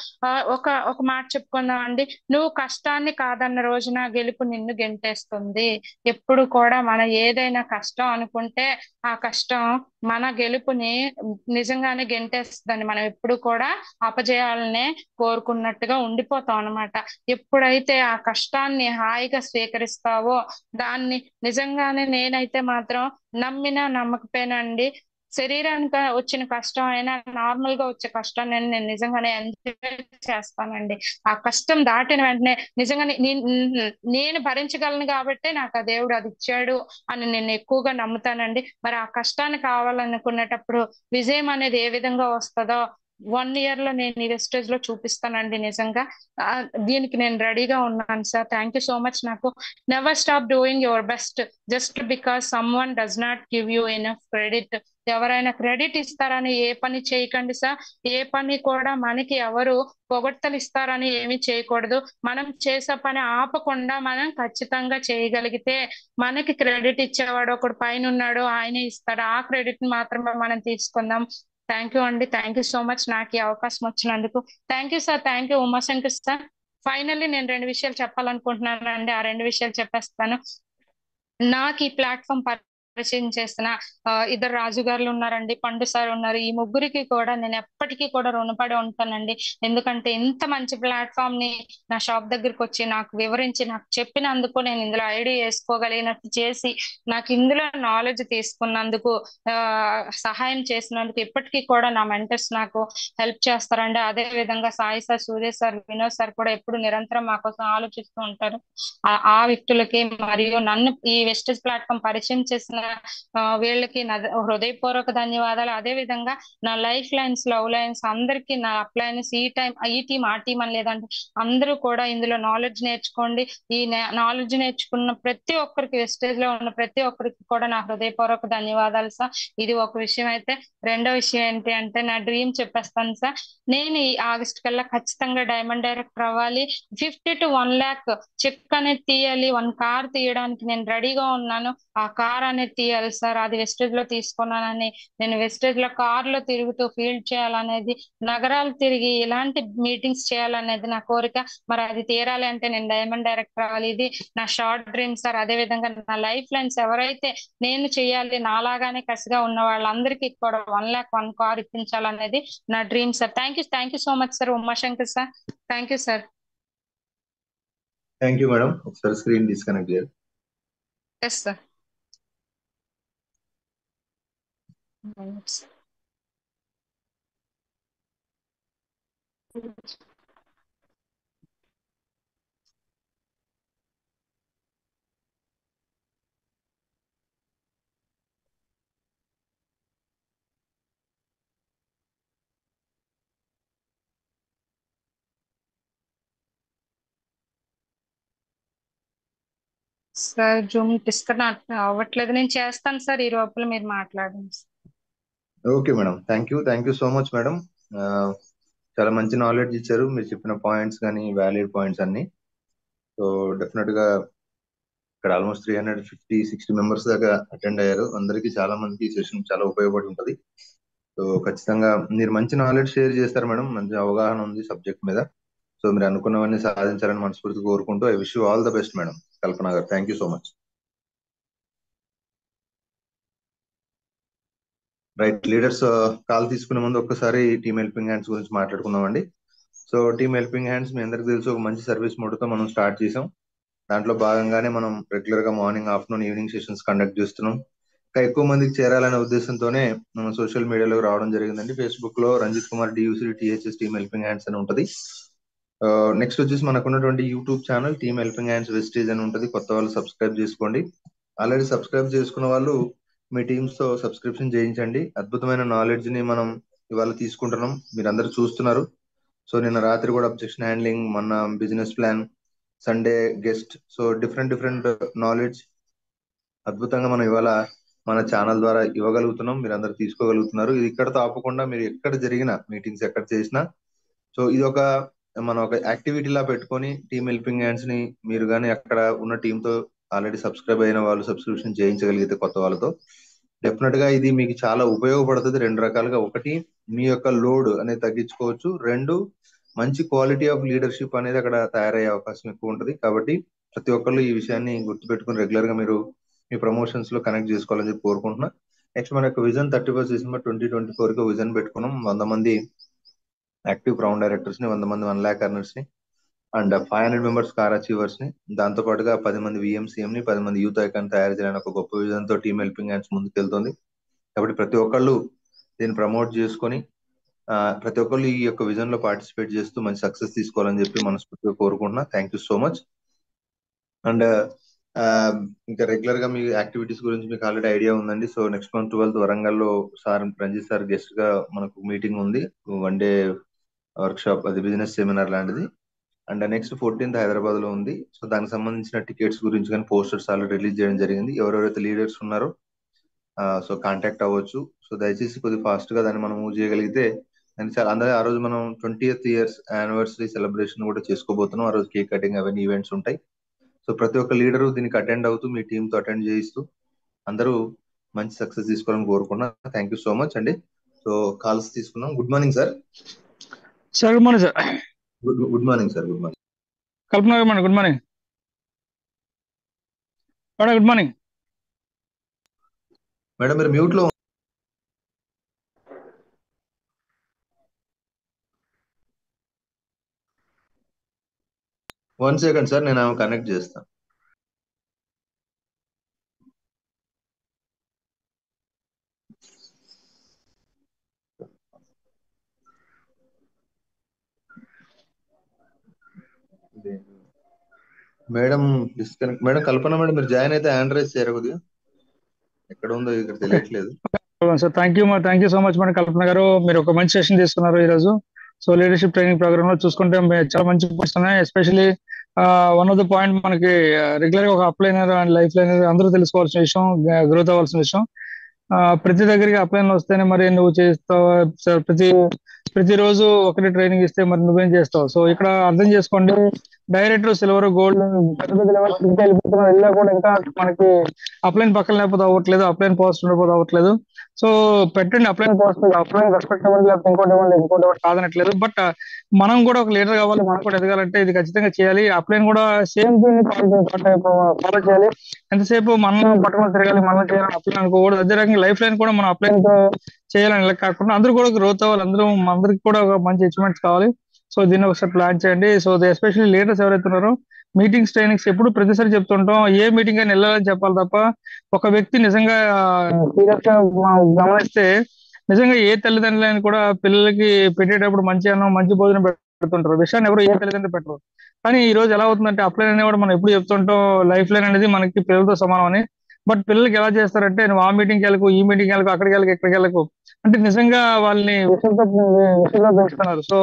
ఒక మాట చెప్పుకుందాం అండి. నువ్వు కష్టాన్ని కాదన్న రోజున గెలుపు నిన్ను గెంటేస్తుంది. ఎప్పుడు కూడా మనం ఏదైనా కష్టం అనుకుంటే ఆ కష్టం మన గెలుపుని నిజంగానే గెంటేస్తుందండి. మనం ఎప్పుడు కూడా అపజయాలనే కోరుకున్నట్టుగా ఉండిపోతాం అన్నమాట. ఎప్పుడైతే ఆ కష్టాన్ని హాయిగా స్వీకరిస్తావో, దాన్ని నిజంగానే నేనైతే మాత్రం నమ్మినా నమ్మకపోయినండి, శరీరానికి వచ్చిన కష్టం అయినా నార్మల్ గా వచ్చే కష్టాన్ని నేను నిజంగానే ఎంజాయ్ చేస్తానండి. ఆ కష్టం దాటిన వెంటనే నిజంగానే నేను భరించగలను కాబట్టి నాకు ఆ దేవుడు అది ఇచ్చాడు అని నేను ఎక్కువగా నమ్ముతానండి. మరి ఆ కష్టాన్ని కావాలనుకునేటప్పుడు విజయం అనేది ఏ విధంగా వస్తుందో 1 ఇయర్ లో నేను ఈ స్టేజ్ లో చూపిస్తానండి. నిజంగా ఆ, దీనికి నేను రెడీగా ఉన్నాను sir. Thank you so much. నాకు never stop doing your best just because someone does not give you enough credit. ఎవరైనా క్రెడిట్ ఇస్తారని ఏ పని చేయకండి సార్. ఏ పని కూడా మనకి ఎవరు పొగడ్తలు ఇస్తారని ఏమీ చేయకూడదు. మనం చేసే పని ఆపకుండా మనం ఖచ్చితంగా చేయగలిగితే మనకి క్రెడిట్ ఇచ్చేవాడు ఒకడు పైన ఉన్నాడు, ఆయనే ఇస్తాడు. ఆ క్రెడిట్ మాత్రమే మనం తీసుకుందాం. థ్యాంక్ యూ అండి. థ్యాంక్ యూ సో మచ్ నాకు ఈ అవకాశం వచ్చినందుకు. Thank you sir. Thank you Umashankar sir. Finally నేను 2 విషయాలు చెప్పాలనుకుంటున్నాను అండి. ఆ 2 విషయాలు చెప్పేస్తాను. నాకు ఈ ప్లాట్ఫామ్ పరిచయం చేసిన ఇద్దరు రాజుగారులు ఉన్నారండి, పండు సార్ ఉన్నారు. ఈ ముగ్గురికి కూడా నేను ఎప్పటికీ కూడా రుణపడి ఉంటానండి. ఎందుకంటే ఇంత మంచి ప్లాట్ఫామ్ ని నా షాప్ దగ్గరికి వచ్చి నాకు వివరించి నాకు చెప్పినందుకు, నేను ఇందులో ఐడి వేసుకోగలిగినట్టు చేసి నాకు ఇందులో నాలెడ్జ్ తీసుకున్నందుకు, సహాయం చేసినందుకు ఇప్పటికీ కూడా నా మెంటర్స్ నాకు హెల్ప్ చేస్తారండి. అదే విధంగా సాయి సార్, సూర్య సార్, వినోద్ సార్ కూడా ఎప్పుడు నిరంతరం మా కోసం ఆలోచిస్తూ ఉంటారు. ఆ వ్యక్తులకి మరియు నన్ను ఈ వెస్టేజ్ ప్లాట్ఫామ్ పరిచయం చేసిన వీళ్ళకి నా హృదయపూర్వక ధన్యవాదాలు. అదే విధంగా నా లైఫ్ లైన్స్, లవ్ లైన్స్ అందరికీ నా అప్లైన్స్ ఈ టీం ఆ టీం అని లేదంటే అందరూ కూడా ఇందులో నాలెడ్జ్ నేర్చుకోండి. ఈ నాలెడ్జ్ నేర్చుకున్న ప్రతి ఒక్కరికి, వెస్టేజ్ లో ఉన్న ప్రతి ఒక్కరికి కూడా నా హృదయపూర్వక ధన్యవాదాలు సార్. ఇది ఒక విషయం అయితే. రెండో విషయం ఏంటి అంటే, నా డ్రీమ్ చెప్పేస్తాను సార్. నేను ఈ ఆగస్ట్ కల్లా ఖచ్చితంగా డైమండ్ డైరెక్టర్ అవ్వాలి. 50 to 1 lakh చెక్ అనేది తీయాలి. 1 కార్ తీయడానికి నేను రెడీగా ఉన్నాను. ఆ కార్ అనేది తీయాలి సార్. అది వెస్టేజ్ లో తీసుకున్నానని, నేను వెస్టేజ్ లో కార్ లో తిరుగుతూ ఫీల్డ్ చేయాలనేది, నగరాలు తిరిగి ఇలాంటి మీటింగ్స్ చేయాలనేది నా కోరిక. మరి అది తీరాలి అంటే నేను డైమండ్ డైరెక్టర్ అవ్వాలి. ఇది నా షార్ట్ డ్రీమ్ సార్. అదే విధంగా నా లైఫ్ లైన్స్ ఎవరైతే నేను చేయాలి, నాలాగానే కసిగా ఉన్న వాళ్ళందరికీ కూడా 1 lakh 1 కార్ ఇప్పించాలనేది నా dream sir. Thank you so much sir. Umashankar sir, thank you sir. Thank you madam. ఒకసారి స్క్రీన్ డిస్కనెక్ట్ చేయాలి. Yes sir. Sir Zoom disconnect అవ్వట్లేదు. నేను చేస్తాను సార్, ఈ లోపల మీరు మాట్లాడండి. Okay madam, thank you so much madam. చాలా మంచి నాలెడ్జ్ ఇచ్చారు. మీరు చెప్పిన పాయింట్స్ కానీ వ్యాలిడ్ పాయింట్స్ అన్ని. సో డెఫినెట్ గా ఇక్కడ ఆల్మోస్ట్ 350-60 మెంబర్స్ దాకా అటెండ్ అయ్యారు. అందరికీ చాలా మందికి ఈ సెషన్ చాలా ఉపయోగపడి ఉంటుంది. సో ఖచ్చితంగా మీరు మంచి నాలెడ్జ్ షేర్ చేస్తారు మేడం. మంచి అవగాహన ఉంది సబ్జెక్ట్ మీద. సో మీరు అనుకున్నవన్నీ సాధించాలని మనస్ఫూర్తి కోరుకుంటూ I wish you all the best madam. Kalpana garu, thank you so much. Right leaders, call తీసుకునే ముందు ఒక్కసారి టీమ్ హెల్పింగ్ హ్యాండ్స్ గురించి మాట్లాడుకుందామండి. సో టీమ్ హెల్పింగ్ హ్యాండ్స్ మీ అందరికి తెలుసు, ఒక మంచి సర్వీస్ మోడ్తో మనం స్టార్ట్ చేసాం. దాంట్లో భాగంగానే మనం రెగ్యులర్ గా morning, afternoon, evening sessions conduct చేస్తున్నాం. ఇంకా ఎక్కువ మందికి చేరాలనే ఉద్దేశంతోనే మనం సోషల్ మీడియాలో రావడం జరిగిందండి. ఫేస్బుక్ లో Ranjith Kumar DUC THS team helping hands అని ఉంటుంది. నెక్స్ట్ వచ్చేసి మనకు ఉన్నటువంటి YouTube channel team helping hands Vestige అని ఉంటుంది. కొత్త వాళ్ళు సబ్స్క్రైబ్ చేసుకోండి. ఆల్రెడీ సబ్స్క్రైబ్ చేసుకున్న వాళ్ళు మీ టీమ్స్ తో సబ్స్క్రిప్షన్ చేయించండి. అద్భుతమైన నాలెడ్జ్ ని మనం ఇవాళ తీసుకుంటున్నాం, మీరందరూ చూస్తున్నారు. సో నిన్న రాత్రి కూడా అబ్జెక్షన్ హ్యాండ్లింగ్, మన business plan, Sunday guest, so different knowledge అద్భుతంగా మనం ఇవాళ మన ఛానల్ ద్వారా ఇవ్వగలుగుతున్నాం. మీరు అందరు తీసుకోగలుగుతున్నారు. ఇది ఇక్కడతో ఆపకుండా మీరు ఎక్కడ జరిగిన మీటింగ్స్ ఎక్కడ చేసినా, సో ఇది మనం ఒక యాక్టివిటీ లా పెట్టుకొని టీమ్ హెల్పింగ్ హ్యాండ్స్ ని మీరు కానీ అక్కడ ఉన్న టీమ్ తో ఆల్రెడీ సబ్స్క్రైబ్ అయిన వాళ్ళు సబ్స్క్రిప్షన్ చేయించగలిగితే కొత్త వాళ్ళతో డెఫినెట్ గా ఇది మీకు చాలా ఉపయోగపడుతుంది. 2 రకాలుగా. ఒకటి, మీ యొక్క లోడ్ అనేది తగ్గించుకోవచ్చు. 2, మంచి క్వాలిటీ ఆఫ్ లీడర్షిప్ అనేది అక్కడ తయారయ్యే అవకాశం ఎక్కువ ఉంటుంది. కాబట్టి ప్రతి ఒక్కళ్ళు ఈ విషయాన్ని గుర్తుపెట్టుకుని రెగ్యులర్ గా మీరు మీ ప్రమోషన్స్ లో కనెక్ట్ చేసుకోవాలని చెప్పి కోరుకుంటున్నా. నెక్స్ట్ మన యొక్క విజన్ 31 December 2024 కి విజన్ పెట్టుకున్నాం. 100 మంది యాక్టివ్ క్రౌన్ డైరెక్టర్స్ ని, 100 మంది 1 lakh earners ని, అండ్ 500 మెంబర్స్ కార్ అచీవర్స్ ని, దాంతో పాటుగా 10 మంది విఎంసీఎం ని, 10 మంది యూత్ ఐకాన్ తయారు చేయాలని ఒక గొప్ప విజన్ తో టీమ్ హెల్పింగ్ హ్యాండ్స్ ముందుకెళ్తుంది. కాబట్టి ప్రతి ఒక్కళ్ళు దీన్ని ప్రమోట్ చేసుకొని ప్రతి ఒక్కళ్ళు ఈ యొక్క విజన్ లో పార్టిసిపేట్ చేస్తూ మంచి సక్సెస్ తీసుకోవాలని చెప్పి మనస్ఫూర్తిగా కోరుకుంటున్నా. Thank you so much. And ఇంకా రెగ్యులర్ గా మీ యాక్టివిటీస్ గురించి మీకు ఆల్రెడీ ఐడియా ఉందండి. సో నెక్స్ట్ మంత్ 12th వరంగల్లో సార్ రంజిత్ సార్ గెస్ట్ గా మనకు మీటింగ్ ఉంది. 1 day వర్క్ షాప్, అది బిజినెస్ సెమినార్ లాంటిది. అండ్ నెక్స్ట్ 14th హైదరాబాద్ లో ఉంది. సో దానికి సంబంధించిన టికెట్స్ గురించి కానీ పోస్టర్స్ ఆల్రెడీ రిలీజ్ చేయడం జరిగింది. ఎవరెవరైతే లీడర్స్ ఉన్నారో సో కాంటాక్ట్ అవ్వచ్చు. సో దయచేసి కొద్దిగా ఫాస్ట్ గా దాన్ని మనం మూవ్ చేయగలిగితే అందరూ ఆ రోజు మనం 20th ఇయర్స్ యానివర్సరీ సెలబ్రేషన్ కూడా చేసుకోబోతున్నాం. ఆ రోజు కేక్ కటింగ్ అవన్నీ ఈవెంట్స్ ఉంటాయి. సో ప్రతి ఒక్క లీడరు దీనికి అటెండ్ అవుతూ మీ టీమ్ తో అటెండ్ చేయిస్తూ అందరూ మంచి సక్సెస్ తీసుకోవాలని కోరుకున్నా. థ్యాంక్ యూ సో మచ్ అండి. సో కాల్స్ తీసుకున్నాం. Good morning sir. Sir good morning sir. Good morning sir. Good morning Kalpana garu madam. Good morning madam. Good morning madam మీరు మ్యూట్ లో 1 సెకండ్ సార్, నేను ఆమె కనెక్ట్ చేస్తాను. Madam disconnect. Madam Kalpana madam మీరు join అయితే hand raise చేయరు కొద్దిగా, ఎక్కడ ఉందో ఇక్కడ తెలియట్లేదు. Sir thank you so much madam Kalpana garu. మీరు ఒక మంచి సెషన్ తీసుకున్నారు ఈ రోజు. సో లీడర్షిప్ ట్రైనింగ్ ప్రోగ్రామ్ లో చూసుకుంటే చాలా మంచి పాయింట్స్ ఉన్నాయి. Especially one of the point మనకి రెగ్యులర్ గా ఒక అప్లైనర్ అండ్ లైఫ్ లైనర్ అందరూ తెలుసుకోవాల్సిన విషయం, గ్రోత్ అవ్వాల్సిన విషయం. ప్రతి దగ్గరికి అప్లైన్ వస్తేనే మరి నువ్వు చేస్తావు సార్, ప్రతిరోజు ఒకటి ట్రైనింగ్ ఇస్తే మరి నువ్వేం చేస్తావు. సో ఇక్కడ అర్థం చేసుకోండి, డైరెక్టర్ సిల్వర్ గోల్డ్ పెద్ద పెద్ద లెవెల్స్ ఇంకా వెళ్ళిపోతున్నారు. వెళ్ళా కూడా ఇంకా మనకి అప్లైన్ పక్కన లేకపోతే అవ్వట్లేదు, అప్లైన్ పోస్ట్ ఉండకపోతే అవ్వట్లేదు. సో పెట్టండి అప్లైన్ పోస్ట్, అప్లైన్ రెస్పెక్ట్ ఇవ్వండి, లేకపోతే ఇంకోటి కాదనట్లేదు. బట్ మనం కూడా ఒక లీడర్ కావాలి, మనం కూడా ఎదగాలంటే ఇది ఖచ్చితంగా చేయాలి. అప్లైన్ కూడా సేమ్ ఫాలో చేయాలి. ఎంతసేపు మనం పట్టుకొని తిరగాలి, మనం చేయాలని అప్లైన్ అనుకోకూడదు. అదే రకంగా లైఫ్ లైన్ కూడా మనం అప్లైన్ చేయాలని ఇలా కాకుండా అందరూ కూడా గ్రోత్ అవ్వాలి, అందరికి కూడా ఒక మంచి అచీవ్మెంట్స్ కావాలి. సో దీన్ని ఒకసారి ప్లాన్ చేయండి. సో ఎస్పెషల్లీ లీడర్స్ ఎవరైతే ఉన్నారో మీటింగ్స్ ట్రైనింగ్స్ ఎప్పుడు ప్రతిసారి చెప్తుంటాం, ఏ మీటింగ్ అయినా వెళ్ళాలని చెప్పాలి తప్ప ఒక వ్యక్తి నిజంగా సీరియస్ గా గమనిస్తే నిజంగా ఏ తల్లిదండ్రులని కూడా పిల్లలకి పెట్టేటప్పుడు మంచి అన్నం మంచి భోజనం పెడుతుంటారు. విషయాన్ని ఎవరు ఏ తల్లిదండ్రులు పెట్టరు. కానీ ఈ రోజు ఎలా అవుతుందంటే అప్లైన్ అనేది కూడా మనం ఎప్పుడు చెప్తుంటాం, లైఫ్ లైన్ అనేది మనకి పిల్లలతో సమానం అని. బట్ పిల్లలకి ఎలా చేస్తారంటే నువ్వు ఆ మీటింగ్కి వెళ్ళకు, ఈ మీటింగ్కి వెళ్ళకు, అక్కడికి వెళ్ళకు, ఇక్కడికి వెళ్ళకు అంటే నిజంగా వాళ్ళని విషయంలో పెంచుతున్నారు. సో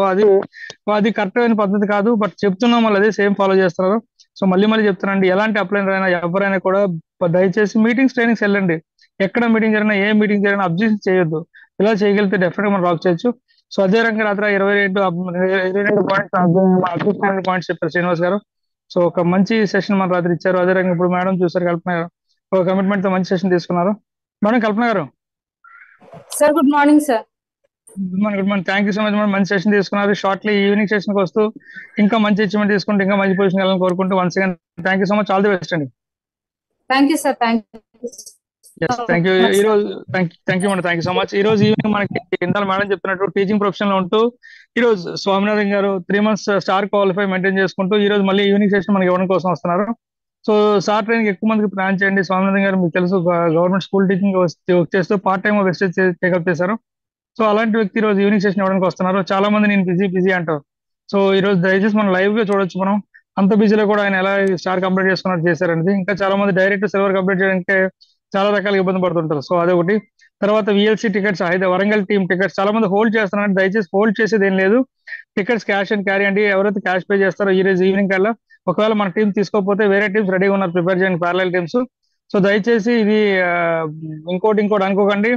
అది కరెక్ట్ అయిన పద్ధతి కాదు. బట్ చెప్తున్నాం వాళ్ళు అదే సేమ్ ఫాలో చేస్తున్నారు. సో మళ్ళీ చెప్తున్నాండి, ఎలాంటి అప్లైనర్ అయినా ఎవరైనా కూడా దయచేసి మీటింగ్స్ ట్రైనింగ్స్ వెళ్ళండి. ఎక్కడ మీటింగ్ జరిగినా ఏ మీటింగ్ జరిగినా అబ్జెక్షన్ చేయొద్దు. ఇలా చేయగలిగితే డెఫినెట్ గా మనం రాక్ చేయొచ్చు. సో అదే రకంగా రాత్రి 22 పాయింట్స్ చెప్పారు శ్రీనివాస్ గారు. సో ఒక మంచి సెషన్ మన రాత్రి ఇచ్చారు. అదే రకంగా ఇప్పుడు మేడం చూసారు, కల్పన గారు ఒక కమిట్మెంట్ తో మంచి సెషన్ తీసుకున్నారు. మేడం కల్పన గారు sir, good morning sir. Good morning. Thank you so much madam, మంచి సెషన్ తీసుకున్నారు. షార్ట్లీ ఈవినింగ్ సెషన్ కి వస్తూ ఇంకా మంచి అచీవ్మెంట్ తీసుకుంటూ ఇంకా మంచి పొజిషన్ వెళ్ళాలని కోరుకుంటూ once again thank you so much, all the best అండి. Thank you sir. Thank you ఈ రోజు thank you madam, thank you so much. ఈ రోజు ఈవినింగ్ మనకి ఇందాక మేడం చెప్తున్నట్టు టీచింగ్ ప్రొఫెషన్ లో ఉంటూ ఈ రోజు స్వామినాథన్ గారు 3 months స్టార్ క్వాలిఫై మెయింటైన్ చేసుకుంటూ ఈ రోజు మళ్ళీ ఈవినింగ్ సెషన్ మనకి ఇవ్వడం కోసం వస్తున్నారు. సో సార్ ట్రైనింగ్ ఎక్కువ మందికి ప్లాన్ చేయండి. స్వామినాథన్ గారు మీకు తెలుసు గవర్నమెంట్ స్కూల్ టీచింగ్ వర్క్ చేస్తూ పార్ట్ టైం వెస్టేజ్ టేకప్ చేశారు. సో అలాంటి వ్యక్తి ఈ రోజు ఈవినింగ్ సెషన్ ఇవ్వడానికి వస్తున్నారు. చాలా మంది నేను బిజీ అంటారు. సో ఈ రోజు దయచేసి మనం లైవ్ గా చూడొచ్చు. మనం అంత బిజీలో కూడా ఆయన ఎలా స్టార్ కంప్లీట్ చేసుకున్నట్టు చేశారనేది. ఇంకా చాలా మంది డైరెక్ట్ సిల్వర్ కంప్లీట్ చేయడానికి చాలా రకాల ఇబ్బంది పడుతుంటారు. సో అదొకటి. తర్వాత విఎల్సి టికెట్స్ అయితే వరంగల్ టీమ్ టికెట్స్ చాలా మంది హోల్డ్ చేస్తున్నారు. దయచేసి హోల్డ్ చేసేది ఏం లేదు. టికెట్స్ క్యాష్ అండ్ క్యారీ అండి. ఎవరైతే క్యాష్ పే చేస్తారో ఈ రోజు ఈవినింగ్ కల్లా, ఒకవేళ మన టీం తీసుకోకపోతే వేరే టీమ్స్ రెడీగా ఉన్నారు ప్రిపేర్ చేయడానికి, ప్యారలల్ టీమ్స్. సో దయచేసి ఇది ఇంకోటి అనుకోకండి.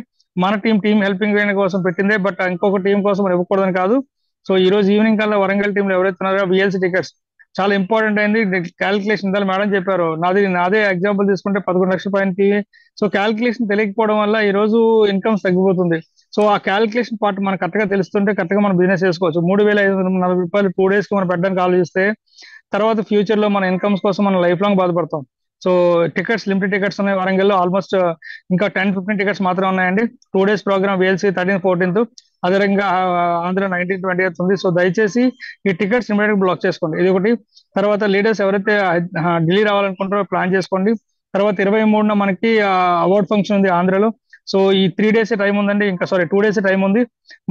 మన టీం హెల్పింగ్ వేయడం కోసం పెట్టిందే, బట్ ఇంకొక టీం కోసం మనం ఇవ్వకూడదని కాదు. సో ఈ రోజు ఈవినింగ్ కల్లా వరంగల్ టీంలో ఎవరైతే ఉన్నారో విఎల్సి టికెట్స్ చాలా ఇంపార్టెంట్ అయింది. క్యాలిక్యులేషన్ మేడం చెప్పారు. నాదే ఎగ్జాంపుల్ తీసుకుంటే 11 లక్షల పైన టీవీ. సో క్యాలిక్యులేషన్ తెలియకపోవడం వల్ల ఈ రోజు ఇన్కమ్స్ తగ్గిపోతుంది. సో ఆ క్యాలిక్యులేషన్ పార్ట్ మనకు కరెక్ట్ గా తెలుస్తుంటే కరెక్ట్ గా మనం బిజినెస్ చేసుకోవచ్చు. 3,540 రూపాయలు 2 days కి మనం పెట్టడానికి ఆలోచిస్తే తర్వాత ఫ్యూచర్ లో మన ఇన్కమ్స్ కోసం మనం లైఫ్ లాంగ్ బాధపడతాం. సో టికెట్స్ లిమిటెడ్ టికెట్స్ ఉన్నాయి వరంగల్లో. ఆల్మోస్ట్ ఇంకా 10-15 టికెట్స్ మాత్రమే ఉన్నాయండి. 2 days programme VLC 13th 14th, అదే రకంగా ఆంధ్ర 19th 20th ఉంది. సో దయచేసి ఈ టికెట్స్ ఇమీడియట్ బ్లాక్ చేసుకోండి. ఇది ఒకటి. తర్వాత లీడర్స్ ఎవరైతే ఢిల్లీ రావాలనుకుంటారో ప్లాన్ చేసుకోండి. తర్వాత 23న మనకి అవార్డ్ ఫంక్షన్ ఉంది ఆంధ్రలో. సో ఈ 3 days టైం ఉందండి. ఇంకా 2 days టైం ఉంది.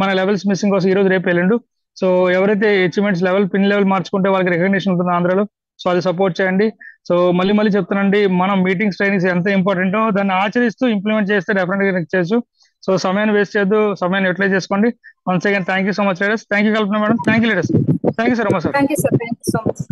మన లెవెల్స్ మిస్సింగ్ కోసం ఈ రోజు రేపు వెళ్ళండు. సో ఎవరైతే అచీవ్మెంట్స్ పిన్ లెవెల్ మార్చుకుంటే వాళ్ళకి రికగ్నిషన్ ఉంటుంది ఆంధ్రలో. సో అది సపోర్ట్ చేయండి. సో మళ్ళీ చెప్తానండి, మనం మీటింగ్స్ ట్రైనింగ్స్ ఎంత ఇంపార్టెంటో దాన్ని ఆచరిస్తూ ఇంప్లిమెంట్ చేస్తే డెఫినెట్ గా చేయొచ్చు. సో సమయాన్ని వేస్ట్ చేయొద్దు, సమయాన్ని యూటిలైజ్ చేసుకోండి. Once again thank you so much leaders. Thank you Kalpana madam. Thank you leaders. Thank you so much. Thank you sir. Thank you so much.